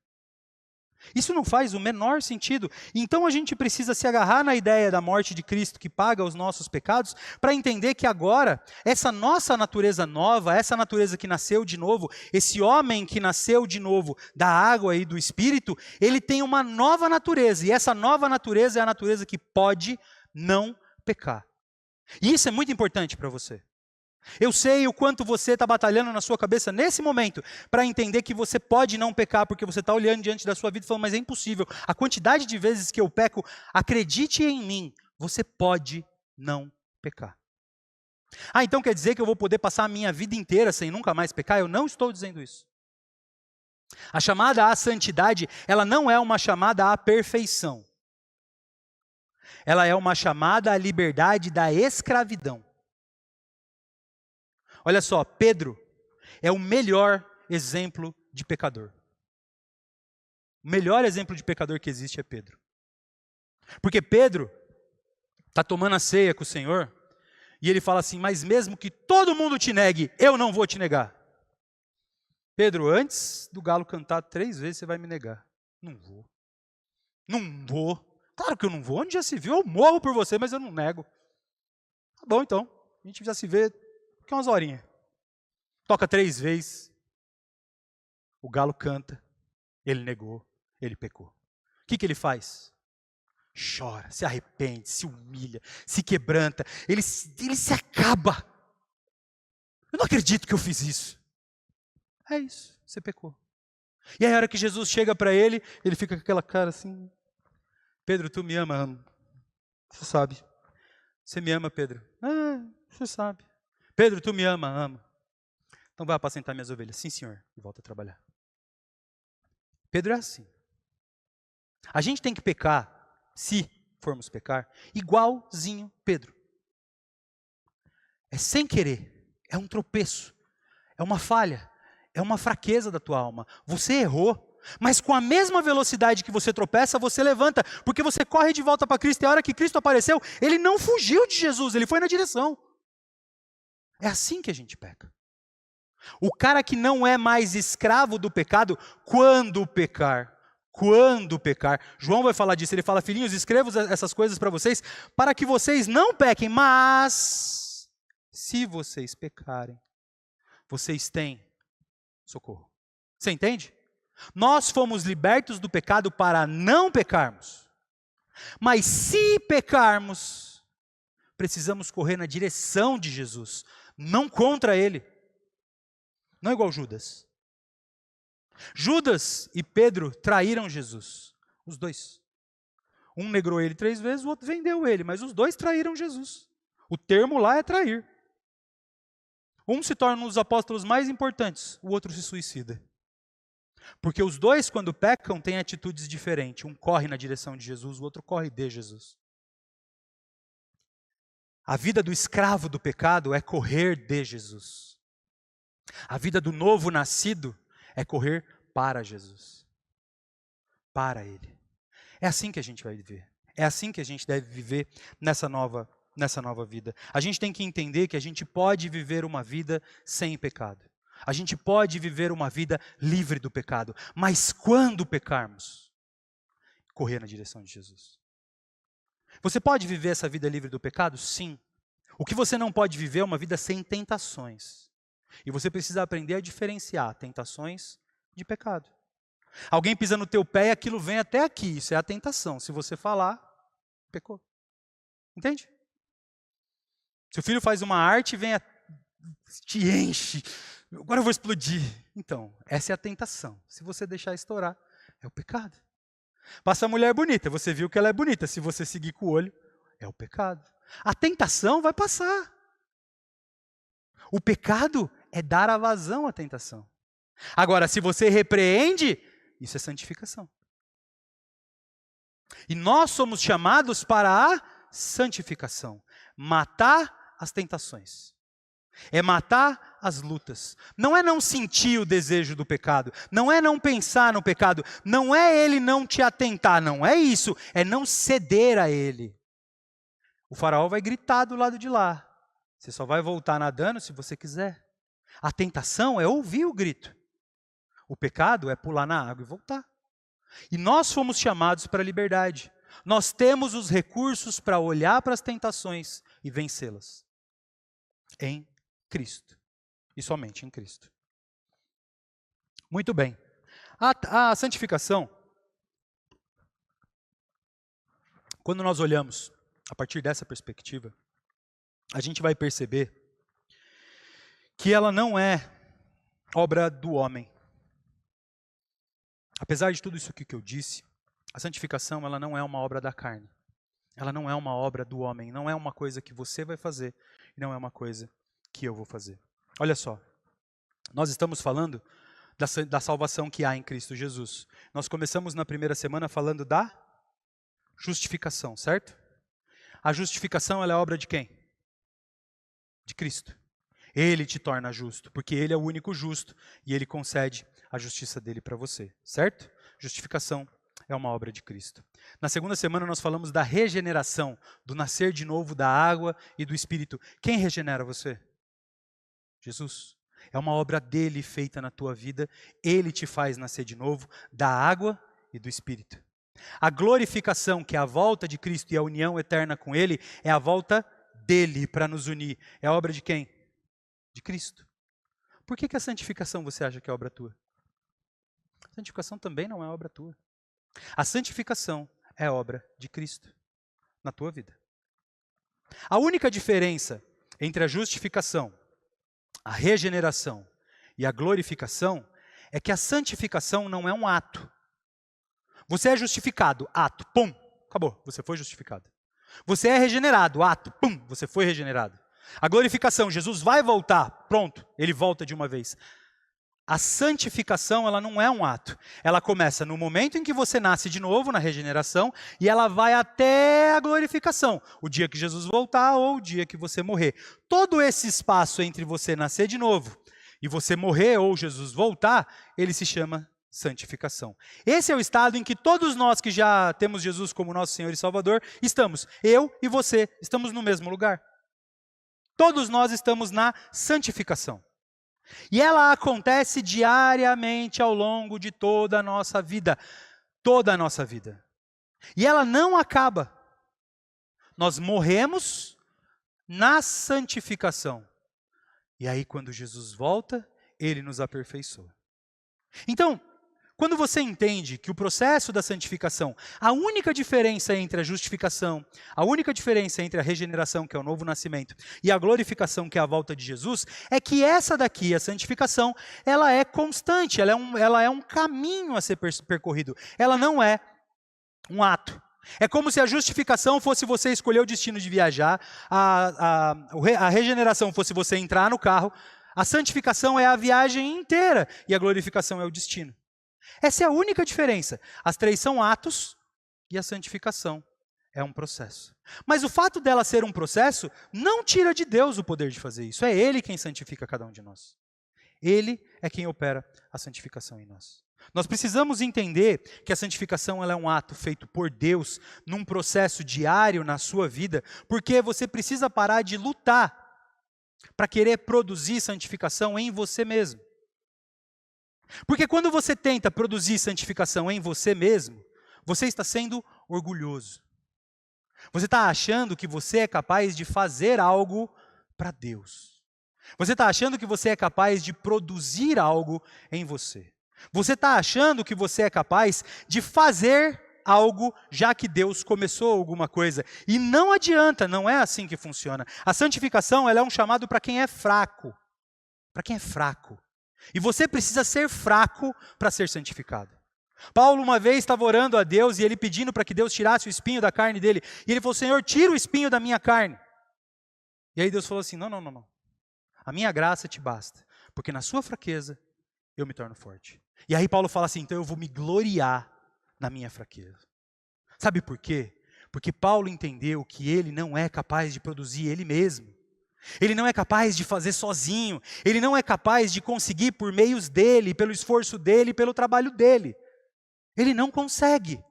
Isso não faz o menor sentido. Então a gente precisa se agarrar na ideia da morte de Cristo que paga os nossos pecados, para entender que agora, essa nossa natureza nova, essa natureza que nasceu de novo, esse homem que nasceu de novo da água e do Espírito, ele tem uma nova natureza, e essa nova natureza é a natureza que pode não pecar. E isso é muito importante para você. Eu sei o quanto você está batalhando na sua cabeça nesse momento para entender que você pode não pecar, porque você está olhando diante da sua vida e falando, mas é impossível. A quantidade de vezes que eu peco, acredite em mim, você pode não pecar. Ah, então quer dizer que eu vou poder passar a minha vida inteira sem nunca mais pecar? Eu não estou dizendo isso. A chamada à santidade, ela não é uma chamada à perfeição. Ela é uma chamada à liberdade da escravidão. Olha só, Pedro é o melhor exemplo de pecador. O melhor exemplo de pecador que existe é Pedro. Porque Pedro está tomando a ceia com o Senhor, e ele fala assim, mas mesmo que todo mundo te negue, eu não vou te negar. Pedro, antes do galo cantar 3 vezes, você vai me negar. Não vou. Não vou. Claro que eu não vou. Onde já se viu, eu morro por você, mas eu não nego. Tá bom, então. A gente já se vê daqui umas horinhas. Toca 3 vezes. O galo canta. Ele negou. Ele pecou. O que ele faz? Chora, se arrepende, se humilha, se quebranta. Ele se acaba. Eu não acredito que eu fiz isso. É isso, você pecou. E aí a hora que Jesus chega para ele, ele fica com aquela cara assim. Pedro, tu me ama? Amo. Você sabe. Você me ama, Pedro? Ah, você sabe. Pedro, tu me ama? Amo. Então vai apacentar minhas ovelhas. Sim, senhor. E volta a trabalhar. Pedro é assim. A gente tem que pecar, se formos pecar, igualzinho Pedro. É sem querer. É um tropeço. É uma falha. É uma fraqueza da tua alma. Você errou. Mas com a mesma velocidade que você tropeça, você levanta. Porque você corre de volta para Cristo. E a hora que Cristo apareceu, ele não fugiu de Jesus. Ele foi na direção. É assim que a gente peca. O cara que não é mais escravo do pecado, quando pecar? Quando pecar? João vai falar disso. Ele fala, filhinhos, escrevo essas coisas para vocês, para que vocês não pequem. Mas, se vocês pecarem, vocês têm socorro. Você entende? Nós fomos libertos do pecado para não pecarmos. Mas se pecarmos, precisamos correr na direção de Jesus, não contra Ele. Não igual Judas. Judas e Pedro traíram Jesus. Os dois. Um negrou ele 3 vezes, o outro vendeu ele. Mas os dois traíram Jesus. O termo lá é trair. Um se torna um dos apóstolos mais importantes, o outro se suicida. Porque os dois, quando pecam, têm atitudes diferentes. Um corre na direção de Jesus, o outro corre de Jesus. A vida do escravo do pecado é correr de Jesus. A vida do novo nascido é correr para Jesus. Para Ele. É assim que a gente vai viver. É assim que a gente deve viver nessa nova vida. A gente tem que entender que a gente pode viver uma vida sem pecado. A gente pode viver uma vida livre do pecado. Mas quando pecarmos, correr na direção de Jesus. Você pode viver essa vida livre do pecado? Sim. O que você não pode viver é uma vida sem tentações. E você precisa aprender a diferenciar tentações de pecado. Alguém pisa no teu pé e aquilo vem até aqui. Isso é a tentação. Se você falar, pecou. Entende? Se o filho faz uma arte, vem te enche. Agora eu vou explodir. Então, essa é a tentação. Se você deixar estourar, é o pecado. Passa a mulher bonita, você viu que ela é bonita. Se você seguir com o olho, é o pecado. A tentação vai passar. O pecado é dar a vazão à tentação. Agora, se você repreende, isso é santificação. E nós somos chamados para a santificação. Matar as tentações. É matar as lutas. Não é não sentir o desejo do pecado. Não é não pensar no pecado. Não é ele não te atentar. Não é isso. É não ceder a ele. O faraó vai gritar do lado de lá. Você só vai voltar nadando se você quiser. A tentação é ouvir o grito. O pecado é pular na água e voltar. E nós fomos chamados para a liberdade. Nós temos os recursos para olhar para as tentações e vencê-las. Em Cristo. E somente em Cristo. Muito bem. A santificação, quando nós olhamos a partir dessa perspectiva, a gente vai perceber que ela não é obra do homem. Apesar de tudo isso aqui que eu disse, a santificação ela não é uma obra da carne. Ela não é uma obra do homem. Não é uma coisa que você vai fazer e não é uma coisa que eu vou fazer. Olha só, nós estamos falando da salvação que há em Cristo Jesus. Nós começamos na primeira semana falando da justificação, certo? A justificação ela é obra de quem? De Cristo. Ele te torna justo, porque ele é o único justo e ele concede a justiça dele para você, certo? Justificação é uma obra de Cristo. Na segunda semana nós falamos da regeneração, do nascer de novo da água e do Espírito. Quem regenera você? Jesus. É uma obra dele feita na tua vida. Ele te faz nascer de novo da água e do Espírito. A glorificação, que é a volta de Cristo e a união eterna com ele, é a volta dele para nos unir. É a obra de quem? De Cristo. Por que a santificação você acha que é obra tua? A santificação também não é obra tua. A santificação é obra de Cristo na tua vida. A única diferença entre a justificação, a regeneração e a glorificação é que a santificação não é um ato. Você é justificado, ato, pum, acabou, você foi justificado. Você é regenerado, ato, pum, você foi regenerado. A glorificação, Jesus vai voltar, pronto, ele volta de uma vez. A santificação, ela não é um ato. Ela começa no momento em que você nasce de novo, na regeneração, e ela vai até a glorificação, o dia que Jesus voltar ou o dia que você morrer. Todo esse espaço entre você nascer de novo e você morrer ou Jesus voltar, ele se chama santificação. Esse é o estado em que todos nós que já temos Jesus como nosso Senhor e Salvador, estamos. Eu e você estamos no mesmo lugar. Todos nós estamos na santificação. E ela acontece diariamente ao longo de toda a nossa vida. Toda a nossa vida. E ela não acaba. Nós morremos na santificação. E aí, quando Jesus volta, ele nos aperfeiçoa. Então, quando você entende que o processo da santificação, a única diferença entre a justificação, a única diferença entre a regeneração, que é o novo nascimento, e a glorificação, que é a volta de Jesus, é que essa daqui, a santificação, ela é constante, ela é um caminho a ser percorrido, ela não é um ato. É como se a justificação fosse você escolher o destino de viajar, a regeneração fosse você entrar no carro, a santificação é a viagem inteira e a glorificação é o destino. Essa é a única diferença. As três são atos e a santificação é um processo. Mas o fato dela ser um processo não tira de Deus o poder de fazer isso. É Ele quem santifica cada um de nós. Ele é quem opera a santificação em nós. Nós precisamos entender que a santificação ela é um ato feito por Deus num processo diário na sua vida, porque você precisa parar de lutar para querer produzir santificação em você mesmo. Porque quando você tenta produzir santificação em você mesmo, você está sendo orgulhoso. Você está achando que você é capaz de fazer algo para Deus. Você está achando que você é capaz de produzir algo em você. Você está achando que você é capaz de fazer algo, já que Deus começou alguma coisa. E não adianta, não é assim que funciona. A santificação, ela é um chamado para quem é fraco. Para quem é fraco. E você precisa ser fraco para ser santificado. Paulo uma vez estava orando a Deus e ele pedindo para que Deus tirasse o espinho da carne dele. E ele falou, Senhor, tira o espinho da minha carne. E aí Deus falou assim, não. A minha graça te basta. Porque na sua fraqueza, eu me torno forte. E aí Paulo fala assim, então eu vou me gloriar na minha fraqueza. Sabe por quê? Porque Paulo entendeu que ele não é capaz de produzir ele mesmo. Ele não é capaz de fazer sozinho. Ele não é capaz de conseguir por meios dele, pelo esforço dele, pelo trabalho dele. Ele não consegue.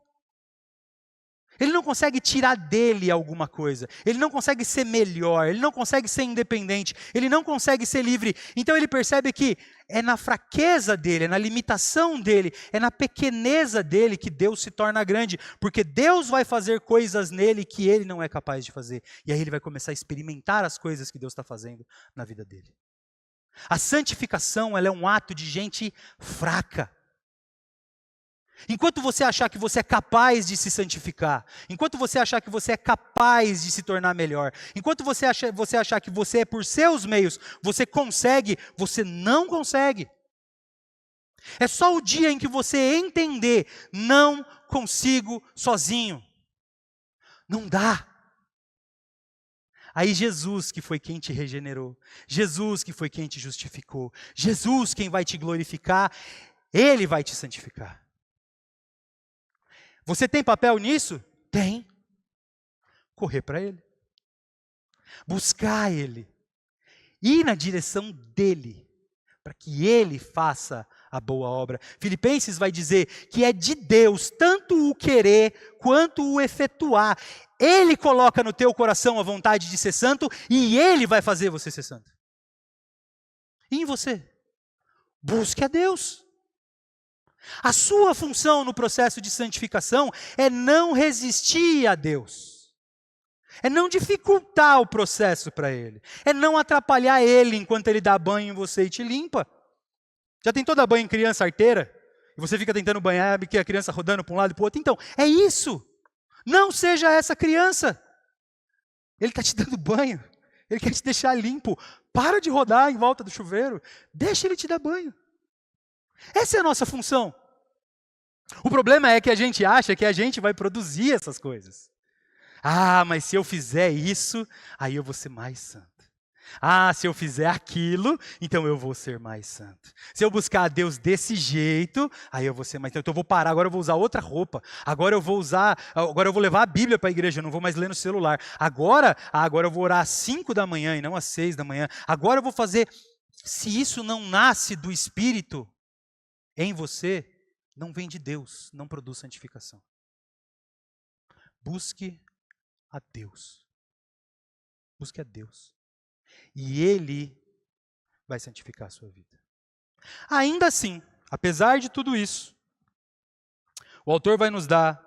Ele não consegue tirar dele alguma coisa. Ele não consegue ser melhor. Ele não consegue ser independente. Ele não consegue ser livre. Então ele percebe que é na fraqueza dele, é na limitação dele, é na pequeneza dele que Deus se torna grande. Porque Deus vai fazer coisas nele que ele não é capaz de fazer. E aí ele vai começar a experimentar as coisas que Deus está fazendo na vida dele. A santificação, ela é um ato de gente fraca. Enquanto você achar que você é capaz de se santificar, enquanto você achar que você é capaz de se tornar melhor, enquanto você achar que você é por seus meios, você consegue, você não consegue. É só o dia em que você entender, não consigo sozinho. Não dá. Aí Jesus que foi quem te regenerou, Jesus que foi quem te justificou, Jesus quem vai te glorificar, Ele vai te santificar. Você tem papel nisso? Tem. Correr para Ele. Buscar Ele. Ir na direção dEle. Para que Ele faça a boa obra. Filipenses vai dizer que é de Deus tanto o querer quanto o efetuar. Ele coloca no teu coração a vontade de ser santo e Ele vai fazer você ser santo. E em você? Busque a Deus. A sua função no processo de santificação é não resistir a Deus. É não dificultar o processo para Ele. É não atrapalhar Ele enquanto Ele dá banho em você e te limpa. Já tentou dar banho em criança arteira? E você fica tentando banhar e a criança rodando para um lado e para o outro? Então, é isso. Não seja essa criança. Ele está te dando banho. Ele quer te deixar limpo. Para de rodar em volta do chuveiro. Deixa Ele te dar banho. Essa é a nossa função. O problema é que a gente acha que a gente vai produzir essas coisas. Ah, mas se eu fizer isso, aí eu vou ser mais santo. Ah, se eu fizer aquilo, então eu vou ser mais santo. Se eu buscar a Deus desse jeito, aí eu vou ser mais santo. Então eu vou parar, agora eu vou usar outra roupa. Agora eu vou levar a Bíblia para a igreja, eu não vou mais ler no celular. Agora eu vou orar às 5 da manhã e não às 6 da manhã. Agora eu vou fazer. Se isso não nasce do Espírito em você, não vem de Deus, não produz santificação. Busque a Deus. Busque a Deus. E Ele vai santificar a sua vida. Ainda assim, apesar de tudo isso, o autor vai nos dar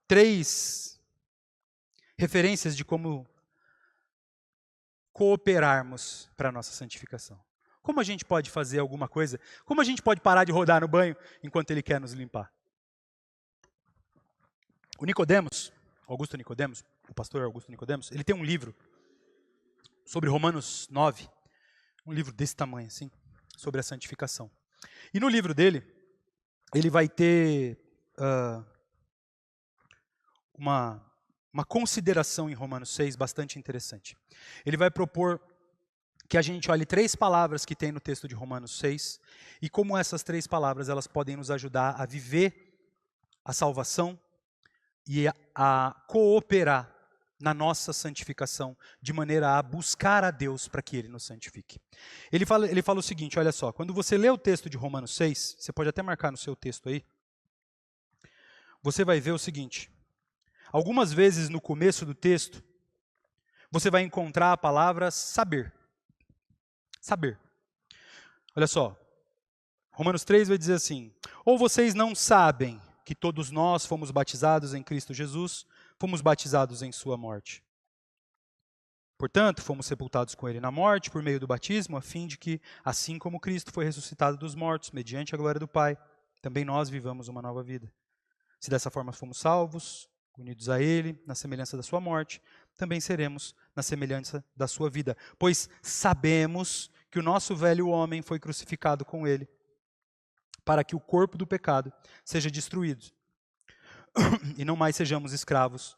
3 referências de como cooperarmos para a nossa santificação. Como a gente pode fazer alguma coisa? Como a gente pode parar de rodar no banho enquanto Ele quer nos limpar? O Nicodemos, Augusto Nicodemos, o pastor Augusto Nicodemos, ele tem um livro sobre Romanos 9, um livro desse tamanho, assim, sobre a santificação. E no livro dele, ele vai ter uma consideração em Romanos 6 bastante interessante. Ele vai propor que a gente olhe 3 palavras que tem no texto de Romanos 6 e como essas 3 palavras elas podem nos ajudar a viver a salvação e a cooperar na nossa santificação, de maneira a buscar a Deus para que Ele nos santifique. Ele fala o seguinte, olha só, quando você lê o texto de Romanos 6, você pode até marcar no seu texto aí, você vai ver o seguinte, algumas vezes no começo do texto, você vai encontrar a palavra saber. Saber. Olha só, Romanos 3 vai dizer assim, ou vocês não sabem que todos nós fomos batizados em Cristo Jesus, fomos batizados em sua morte. Portanto, fomos sepultados com ele na morte por meio do batismo, a fim de que, assim como Cristo foi ressuscitado dos mortos, mediante a glória do Pai, também nós vivamos uma nova vida. Se dessa forma fomos salvos, unidos a ele, na semelhança da sua morte, também seremos na semelhança da sua vida. Pois sabemos que o nosso velho homem foi crucificado com ele, para que o corpo do pecado seja destruído, e não mais sejamos escravos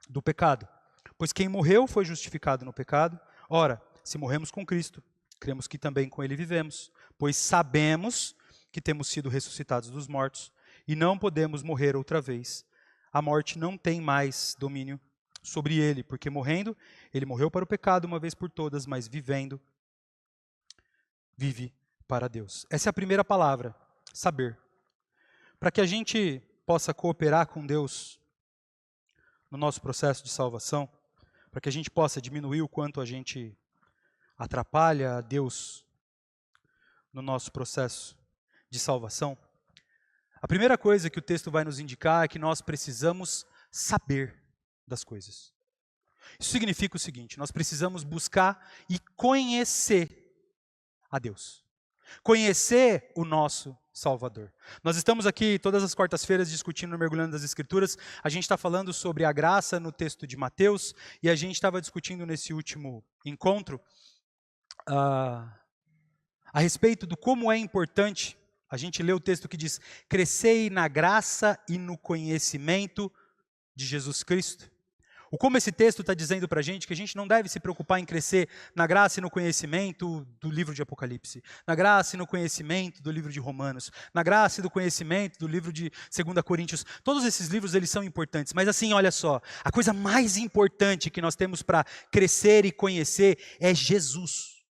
do pecado. Pois quem morreu foi justificado no pecado. Ora, se morremos com Cristo, cremos que também com ele vivemos, pois sabemos que temos sido ressuscitados dos mortos, e não podemos morrer outra vez. A morte não tem mais domínio sobre ele, porque morrendo, ele morreu para o pecado uma vez por todas, mas vivendo, vive para Deus. Essa é a primeira palavra, saber. Para que a gente possa cooperar com Deus no nosso processo de salvação, para que a gente possa diminuir o quanto a gente atrapalha a Deus no nosso processo de salvação, a primeira coisa que o texto vai nos indicar é que nós precisamos saber das coisas. Isso significa o seguinte: nós precisamos buscar e conhecer a Deus. Conhecer o nosso Salvador. Nós estamos aqui todas as quartas-feiras discutindo, mergulhando das Escrituras. A gente está falando sobre a graça no texto de Mateus, e a gente estava discutindo nesse último encontro a respeito do como é importante. A gente lê o texto que diz: crescei na graça e no conhecimento de Jesus Cristo. O como esse texto está dizendo para a gente que a gente não deve se preocupar em crescer na graça e no conhecimento do livro de Apocalipse, na graça e no conhecimento do livro de Romanos, na graça e do conhecimento do livro de 2 Coríntios. Todos esses livros, eles são importantes, mas assim, olha só, a coisa mais importante que nós temos para crescer e conhecer é Jesus,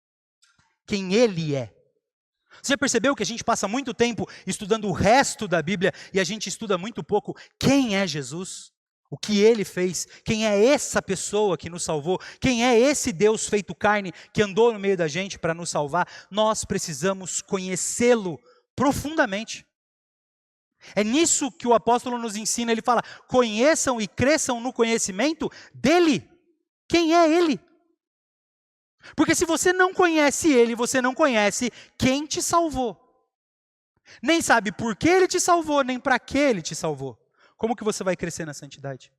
quem Ele é. Você já percebeu que a gente passa muito tempo estudando o resto da Bíblia e a gente estuda muito pouco quem é Jesus? O que Ele fez? Quem é essa pessoa que nos salvou? Quem é esse Deus feito carne que andou no meio da gente para nos salvar? Nós precisamos conhecê-lo profundamente. É nisso que o apóstolo nos ensina. Ele fala: conheçam e cresçam no conhecimento dEle. Quem é Ele? Porque se você não conhece Ele, você não conhece quem te salvou. Nem sabe por que Ele te salvou, nem para que Ele te salvou. Como que você vai crescer na santidade?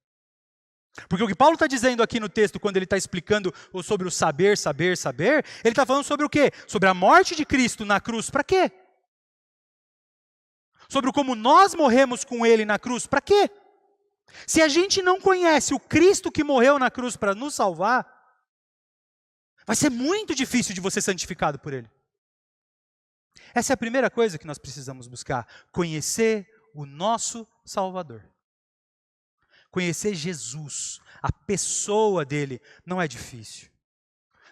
Porque o que Paulo está dizendo aqui no texto, quando ele está explicando sobre o saber, ele está falando sobre o quê? Sobre a morte de Cristo na cruz, para quê? Sobre como nós morremos com Ele na cruz, para quê? Se a gente não conhece o Cristo que morreu na cruz para nos salvar, vai ser muito difícil de você ser santificado por Ele. Essa é a primeira coisa que nós precisamos buscar: conhecer o nosso Salvador. Conhecer Jesus, a pessoa dele, não é difícil.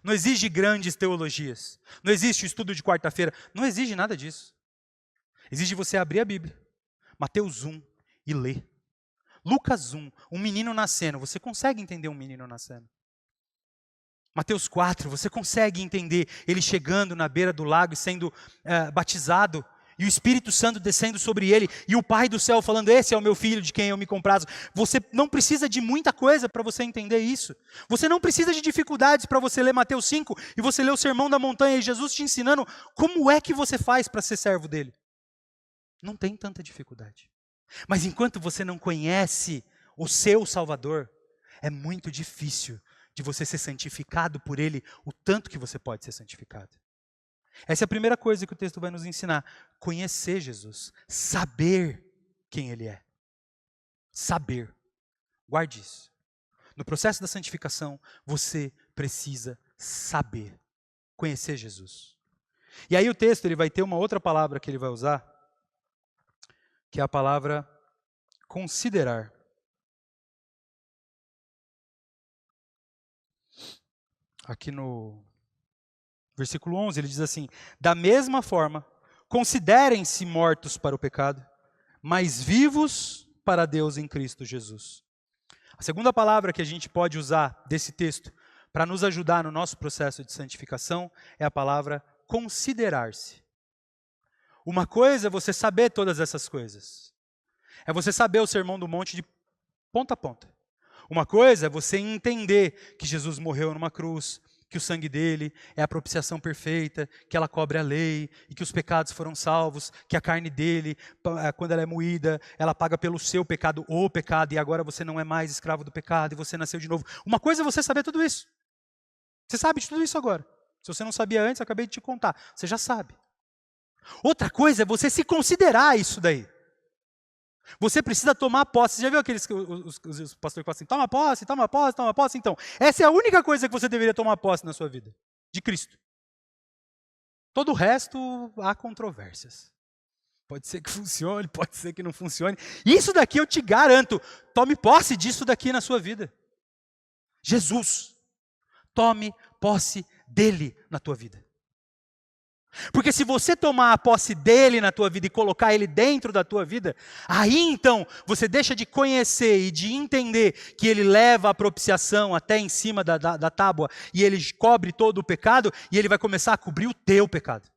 Não exige grandes teologias. Não existe estudo de quarta-feira. Não exige nada disso. Exige você abrir a Bíblia, Mateus 1, e ler. Lucas 1, um menino nascendo. Você consegue entender um menino nascendo? Mateus 4, você consegue entender ele chegando na beira do lago e sendo batizado, e o Espírito Santo descendo sobre ele, e o Pai do céu falando: esse é o meu filho de quem eu me comprazo. Você não precisa de muita coisa para você entender isso. Você não precisa de dificuldades para você ler Mateus 5, e você ler o Sermão da Montanha, e Jesus te ensinando como é que você faz para ser servo dele. Não tem tanta dificuldade. Mas enquanto você não conhece o seu Salvador, é muito difícil de você ser santificado por Ele o tanto que você pode ser santificado. Essa é a primeira coisa que o texto vai nos ensinar: conhecer Jesus, saber quem Ele é. Saber. Guarde isso. No processo da santificação, você precisa saber, conhecer Jesus. E aí o texto ele vai ter uma outra palavra que ele vai usar, que é a palavra considerar. Aqui no versículo 11, ele diz assim: da mesma forma, considerem-se mortos para o pecado, mas vivos para Deus em Cristo Jesus. A segunda palavra que a gente pode usar desse texto para nos ajudar no nosso processo de santificação é a palavra considerar-se. Uma coisa é você saber todas essas coisas. É você saber o Sermão do Monte de ponta a ponta. Uma coisa é você entender que Jesus morreu numa cruz, que o sangue dele é a propiciação perfeita, que ela cobre a lei, e que os pecados foram salvos, que a carne dele, quando ela é moída, ela paga pelo seu pecado, o pecado, e agora você não é mais escravo do pecado, e você nasceu de novo. Uma coisa é você saber tudo isso. Você sabe de tudo isso agora. Se você não sabia antes, eu acabei de te contar. Você já sabe. Outra coisa é você se considerar isso daí. Você precisa tomar posse. Você já viu aqueles os pastores que falam assim, toma posse, toma posse, toma posse? Então, essa é a única coisa que você deveria tomar posse na sua vida. De Cristo. Todo o resto, há controvérsias. Pode ser que funcione, pode ser que não funcione. Isso daqui eu te garanto. Tome posse disso daqui na sua vida. Jesus. Tome posse dele na tua vida. Porque se você tomar a posse dele na tua vida e colocar ele dentro da tua vida, aí então você deixa de conhecer e de entender que ele leva a propiciação até em cima da tábua e ele cobre todo o pecado e ele vai começar a cobrir o teu pecado.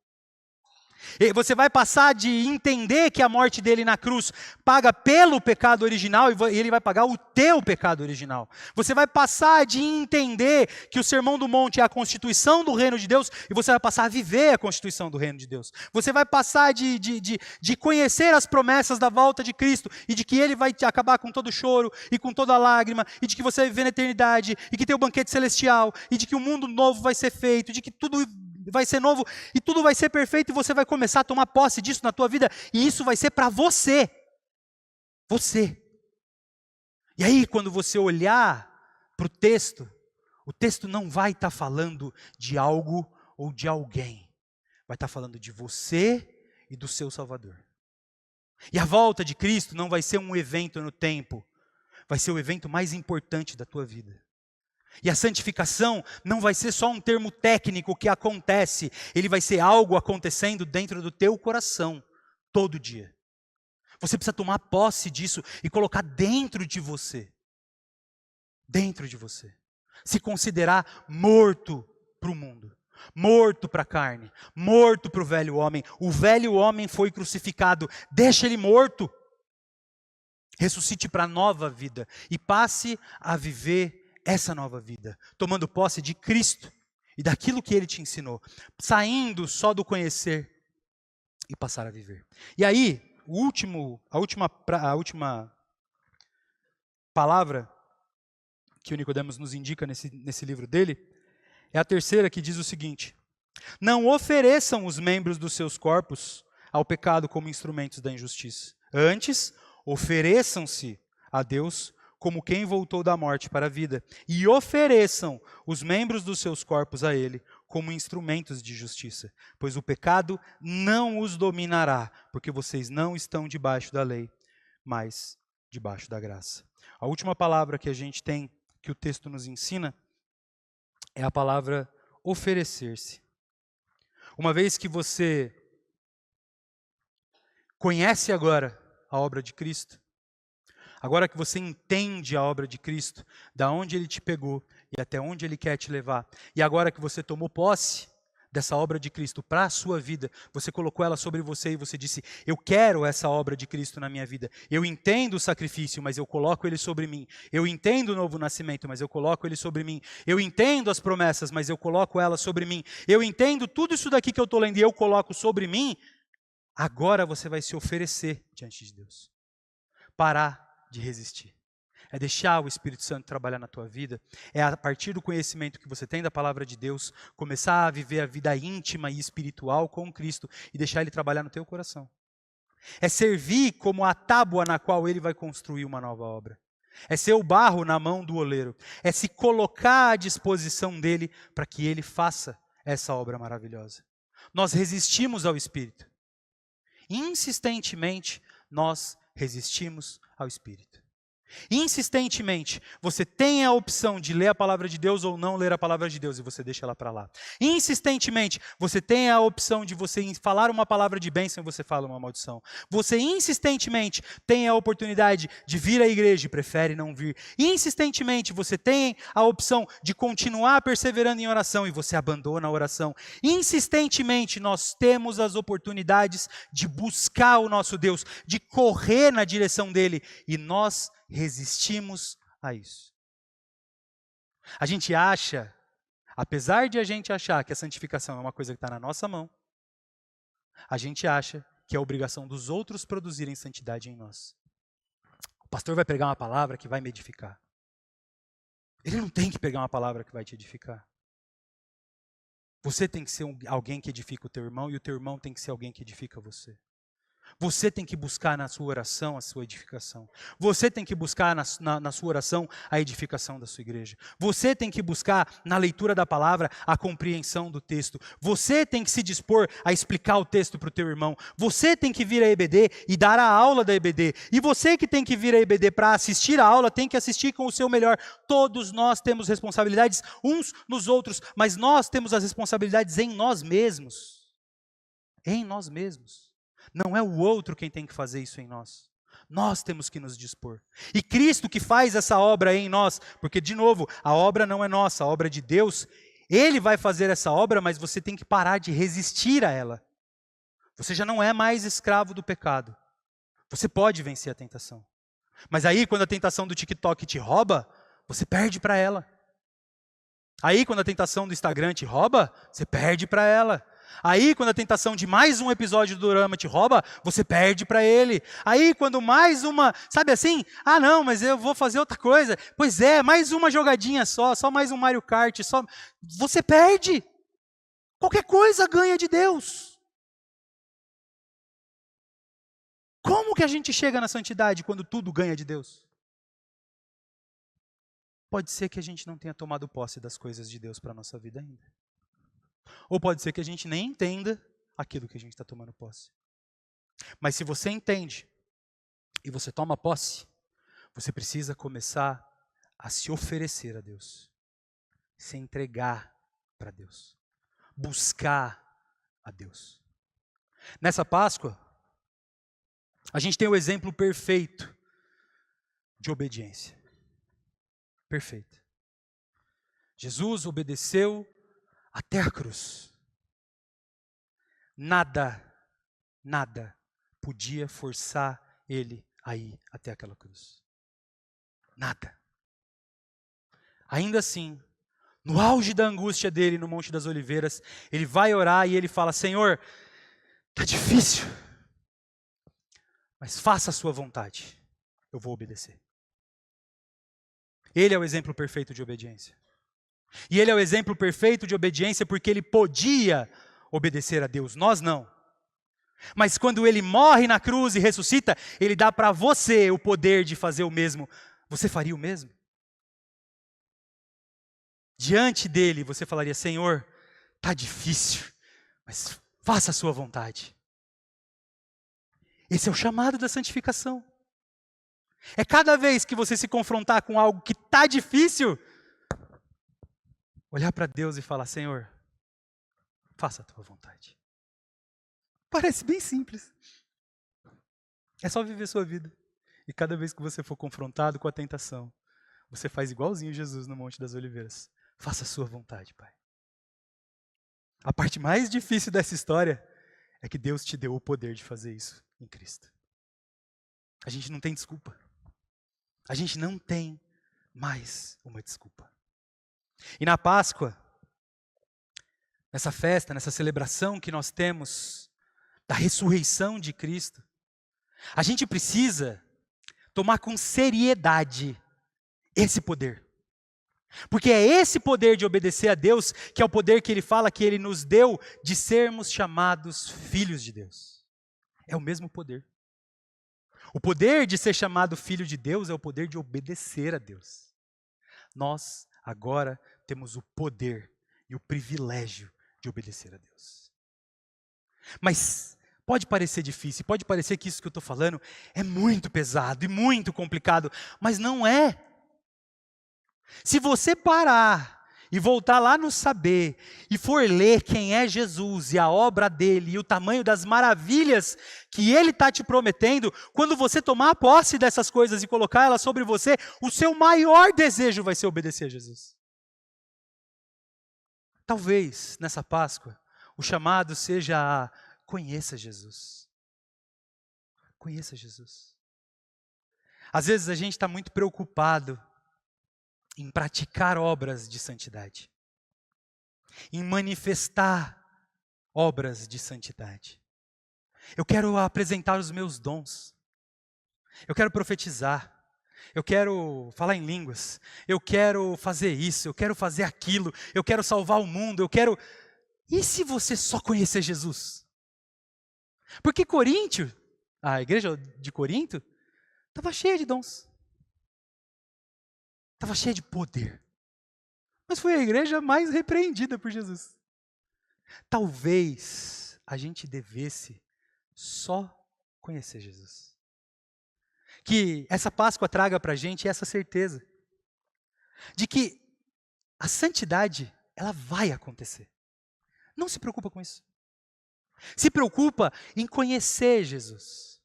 E você vai passar de entender que a morte dele na cruz paga pelo pecado original e ele vai pagar o teu pecado original. Você vai passar de entender que o Sermão do Monte é a constituição do reino de Deus e você vai passar a viver a constituição do reino de Deus. Você vai passar de conhecer as promessas da volta de Cristo e de que ele vai acabar com todo choro e com toda lágrima e de que você vai viver na eternidade e que tem o banquete celestial e de que o mundo novo vai ser feito, de que tudo vai ser novo e tudo vai ser perfeito e você vai começar a tomar posse disso na tua vida e isso vai ser para você. Você. E aí quando você olhar para o texto não vai estar falando de algo ou de alguém. Vai estar falando de você e do seu Salvador. E a volta de Cristo não vai ser um evento no tempo. Vai ser o evento mais importante da tua vida. E a santificação não vai ser só um termo técnico que acontece, ele vai ser algo acontecendo dentro do teu coração, todo dia. Você precisa tomar posse disso e colocar dentro de você. Dentro de você. Se considerar morto para o mundo, morto para a carne, morto para o velho homem. O velho homem foi crucificado, deixa ele morto. Ressuscite para a nova vida e passe a viver essa nova vida, tomando posse de Cristo e daquilo que Ele te ensinou, saindo só do conhecer e passar a viver. E aí, a última palavra que o Nicodemos nos indica nesse livro dele, é a terceira que diz o seguinte: não ofereçam os membros dos seus corpos ao pecado como instrumentos da injustiça. Antes, ofereçam-se a Deus como quem voltou da morte para a vida, e ofereçam os membros dos seus corpos a Ele como instrumentos de justiça, pois o pecado não os dominará, porque vocês não estão debaixo da lei, mas debaixo da graça. A última palavra que a gente tem, que o texto nos ensina, é a palavra oferecer-se. Uma vez que você conhece agora a obra de Cristo, agora que você entende a obra de Cristo, da onde Ele te pegou e até onde Ele quer te levar, e agora que você tomou posse dessa obra de Cristo para a sua vida, você colocou ela sobre você e você disse, eu quero essa obra de Cristo na minha vida, eu entendo o sacrifício, mas eu coloco ele sobre mim, eu entendo o novo nascimento, mas eu coloco ele sobre mim, eu entendo as promessas, mas eu coloco elas sobre mim, eu entendo tudo isso daqui que eu estou lendo e eu coloco sobre mim, agora você vai se oferecer diante de Deus, parar de resistir. É deixar o Espírito Santo trabalhar na tua vida, é a partir do conhecimento que você tem da palavra de Deus, começar a viver a vida íntima e espiritual com Cristo e deixar Ele trabalhar no teu coração. É servir como a tábua na qual Ele vai construir uma nova obra. É ser o barro na mão do oleiro. É se colocar à disposição dEle para que Ele faça essa obra maravilhosa. Nós resistimos ao Espírito. Insistentemente, nós resistimos ao Espírito. Insistentemente, você tem a opção de ler a palavra de Deus ou não ler a palavra de Deus e você deixa ela para lá. Insistentemente, você tem a opção de você falar uma palavra de bênção e você fala uma maldição. Você insistentemente tem a oportunidade de vir à igreja e prefere não vir. Insistentemente, você tem a opção de continuar perseverando em oração e você abandona a oração. Insistentemente, nós temos as oportunidades de buscar o nosso Deus, de correr na direção dele e nós resistimos a isso. A gente acha, apesar de a gente achar que a santificação é uma coisa que está na nossa mão, a gente acha que é obrigação dos outros produzirem santidade em nós. O pastor vai pregar uma palavra que vai me edificar. Ele não tem que pegar uma palavra que vai te edificar. Você tem que ser alguém que edifica o teu irmão e o teu irmão tem que ser alguém que edifica você. Você tem que buscar na sua oração a sua edificação. Você tem que buscar na sua oração a edificação da sua igreja. Você tem que buscar na leitura da palavra a compreensão do texto. Você tem que se dispor a explicar o texto para o teu irmão. Você tem que vir à EBD e dar a aula da EBD. E você que tem que vir à EBD para assistir a aula, tem que assistir com o seu melhor. Todos nós temos responsabilidades uns nos outros, mas nós temos as responsabilidades em nós mesmos. Em nós mesmos. Não é o outro quem tem que fazer isso em nós. Nós temos que nos dispor. E Cristo que faz essa obra em nós, porque, de novo, a obra não é nossa, a obra é de Deus. Ele vai fazer essa obra, mas você tem que parar de resistir a ela. Você já não é mais escravo do pecado. Você pode vencer a tentação. Mas aí, quando a tentação do TikTok te rouba, você perde para ela. Aí, quando a tentação do Instagram te rouba, você perde para ela. Aí, quando a tentação de mais um episódio do dorama te rouba, você perde para ele. Aí, quando mais uma, sabe assim? Ah, não, mas eu vou fazer outra coisa. Pois é, mais uma jogadinha só mais um Mario Kart, você perde. Qualquer coisa ganha de Deus. Como que a gente chega na santidade quando tudo ganha de Deus? Pode ser que a gente não tenha tomado posse das coisas de Deus para a nossa vida ainda. Ou pode ser que a gente nem entenda aquilo que a gente está tomando posse. Mas se você entende e você toma posse, você precisa começar a se oferecer a Deus. Se entregar para Deus. Buscar a Deus. Nessa Páscoa, a gente tem o exemplo perfeito de obediência. Perfeito. Jesus obedeceu até a cruz. Nada podia forçar ele a ir até aquela cruz. Nada. Ainda assim, no auge da angústia dele no Monte das Oliveiras, ele vai orar e ele fala: Senhor, está difícil, mas faça a sua vontade, eu vou obedecer. Ele é o exemplo perfeito de obediência. E ele é o exemplo perfeito de obediência porque ele podia obedecer a Deus, nós não. Mas quando ele morre na cruz e ressuscita, ele dá para você o poder de fazer o mesmo. Você faria o mesmo? Diante dele, você falaria: Senhor, está difícil, mas faça a sua vontade. Esse é o chamado da santificação. É cada vez que você se confrontar com algo que está difícil, olhar para Deus e falar: Senhor, faça a tua vontade. Parece bem simples. É só viver sua vida. E cada vez que você for confrontado com a tentação, você faz igualzinho Jesus no Monte das Oliveiras. Faça a sua vontade, Pai. A parte mais difícil dessa história é que Deus te deu o poder de fazer isso em Cristo. A gente não tem desculpa. A gente não tem mais uma desculpa. E na Páscoa, nessa festa, nessa celebração que nós temos da ressurreição de Cristo, a gente precisa tomar com seriedade esse poder. Porque é esse poder de obedecer a Deus que é o poder que Ele fala que Ele nos deu de sermos chamados filhos de Deus. É o mesmo poder. O poder de ser chamado filho de Deus é o poder de obedecer a Deus. Nós agora temos o poder e o privilégio de obedecer a Deus. Mas pode parecer difícil, pode parecer que isso que eu estou falando é muito pesado e muito complicado, mas não é. Se você parar e voltar lá no saber e for ler quem é Jesus e a obra dele e o tamanho das maravilhas que ele está te prometendo, quando você tomar posse dessas coisas e colocar elas sobre você, o seu maior desejo vai ser obedecer a Jesus. Talvez nessa Páscoa o chamado seja a conheça Jesus. Conheça Jesus. Às vezes a gente está muito preocupado em praticar obras de santidade, em manifestar obras de santidade. Eu quero apresentar os meus dons. Eu quero profetizar. Eu quero falar em línguas. Eu quero fazer isso. Eu quero fazer aquilo. Eu quero salvar o mundo. Eu quero. E se você só conhecer Jesus? Porque Coríntio, a igreja de Corinto, estava cheia de dons. Estava cheia de poder. Mas foi a igreja mais repreendida por Jesus. Talvez a gente devesse só conhecer Jesus. Que essa Páscoa traga para a gente essa certeza de que a santidade, ela vai acontecer. Não se preocupa com isso. Se preocupa em conhecer Jesus.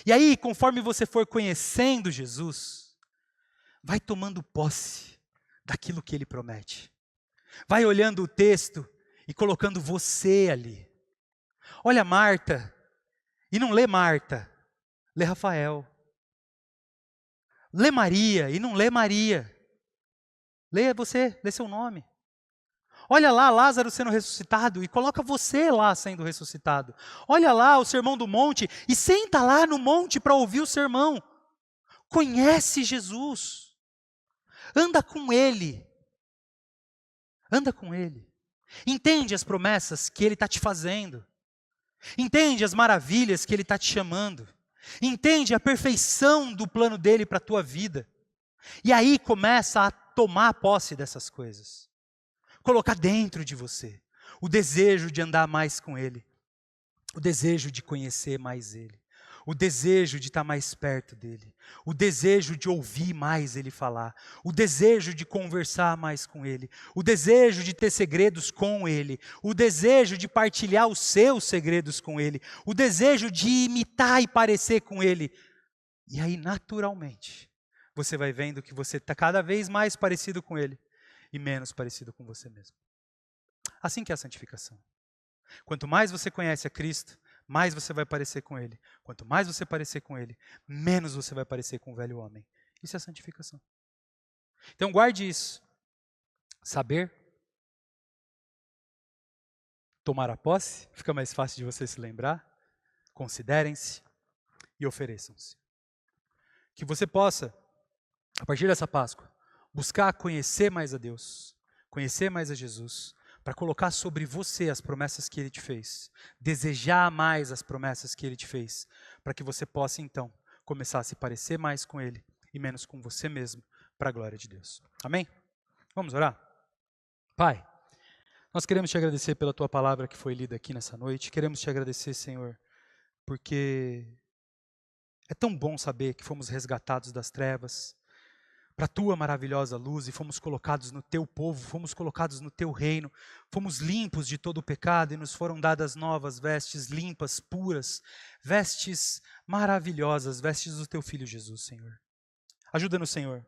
E aí, conforme você for conhecendo Jesus, vai tomando posse daquilo que Ele promete. Vai olhando o texto e colocando você ali. Olha Marta, e não lê Marta, lê Rafael. Lê Maria, e não lê Maria. Lê você, lê seu nome. Olha lá Lázaro sendo ressuscitado e coloca você lá sendo ressuscitado. Olha lá o Sermão do Monte e senta lá no monte para ouvir o sermão. Conhece Jesus. Anda com Ele. Anda com Ele. Entende as promessas que Ele está te fazendo. Entende as maravilhas que Ele está te chamando. Entende a perfeição do plano dEle para a tua vida. E aí começa a tomar posse dessas coisas. Colocar dentro de você o desejo de andar mais com Ele. O desejo de conhecer mais Ele. O desejo de estar mais perto dEle. O desejo de ouvir mais Ele falar. O desejo de conversar mais com Ele. O desejo de ter segredos com Ele. O desejo de partilhar os seus segredos com Ele. O desejo de imitar e parecer com Ele. E aí, naturalmente, você vai vendo que você está cada vez mais parecido com Ele e menos parecido com você mesmo. Assim que é a santificação. Quanto mais você conhece a Cristo, mais você vai parecer com Ele. Quanto mais você parecer com Ele, menos você vai parecer com o velho homem. Isso é a santificação. Então guarde isso. Saber, tomar a posse, fica mais fácil de você se lembrar. Considerem-se e ofereçam-se. Que você possa, a partir dessa Páscoa, buscar conhecer mais a Deus, conhecer mais a Jesus, para colocar sobre você as promessas que Ele te fez, desejar mais as promessas que Ele te fez, para que você possa então começar a se parecer mais com Ele e menos com você mesmo, para a glória de Deus. Amém? Vamos orar? Pai, nós queremos te agradecer pela Tua palavra que foi lida aqui nessa noite, queremos te agradecer, Senhor, porque é tão bom saber que fomos resgatados das trevas, para a Tua maravilhosa luz e fomos colocados no Teu povo, fomos colocados no Teu reino, fomos limpos de todo o pecado e nos foram dadas novas vestes limpas, puras, vestes maravilhosas, vestes do Teu Filho Jesus, Senhor. Ajuda-nos, Senhor,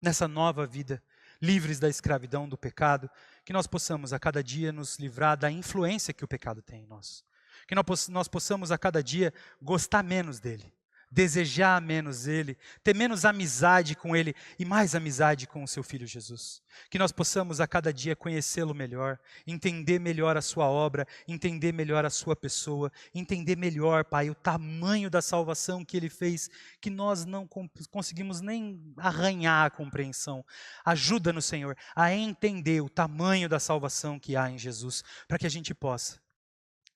nessa nova vida, livres da escravidão do pecado, que nós possamos a cada dia nos livrar da influência que o pecado tem em nós. Que nós possamos a cada dia gostar menos dele. Desejar menos Ele, ter menos amizade com Ele e mais amizade com o Seu Filho Jesus. Que nós possamos a cada dia conhecê-lo melhor, entender melhor a Sua obra, entender melhor a Sua pessoa, entender melhor, Pai, o tamanho da salvação que Ele fez, que nós não conseguimos nem arranhar a compreensão. Ajuda-nos, Senhor, a entender o tamanho da salvação que há em Jesus, para que a gente possa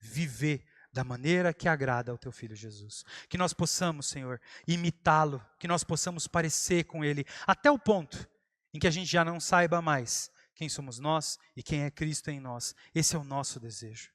viver da maneira que agrada ao Teu Filho Jesus. Que nós possamos, Senhor, imitá-lo, que nós possamos parecer com Ele, até o ponto em que a gente já não saiba mais quem somos nós e quem é Cristo em nós. Esse é o nosso desejo.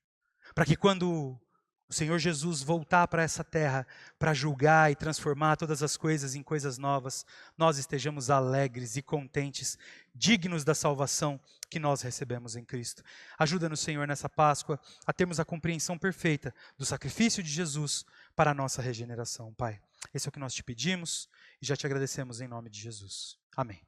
Para que quando o Senhor Jesus voltar para essa terra, para julgar e transformar todas as coisas em coisas novas, nós estejamos alegres e contentes, dignos da salvação que nós recebemos em Cristo. Ajuda-nos, Senhor, nessa Páscoa, a termos a compreensão perfeita do sacrifício de Jesus para a nossa regeneração, Pai. Esse é o que nós te pedimos e já te agradecemos em nome de Jesus. Amém.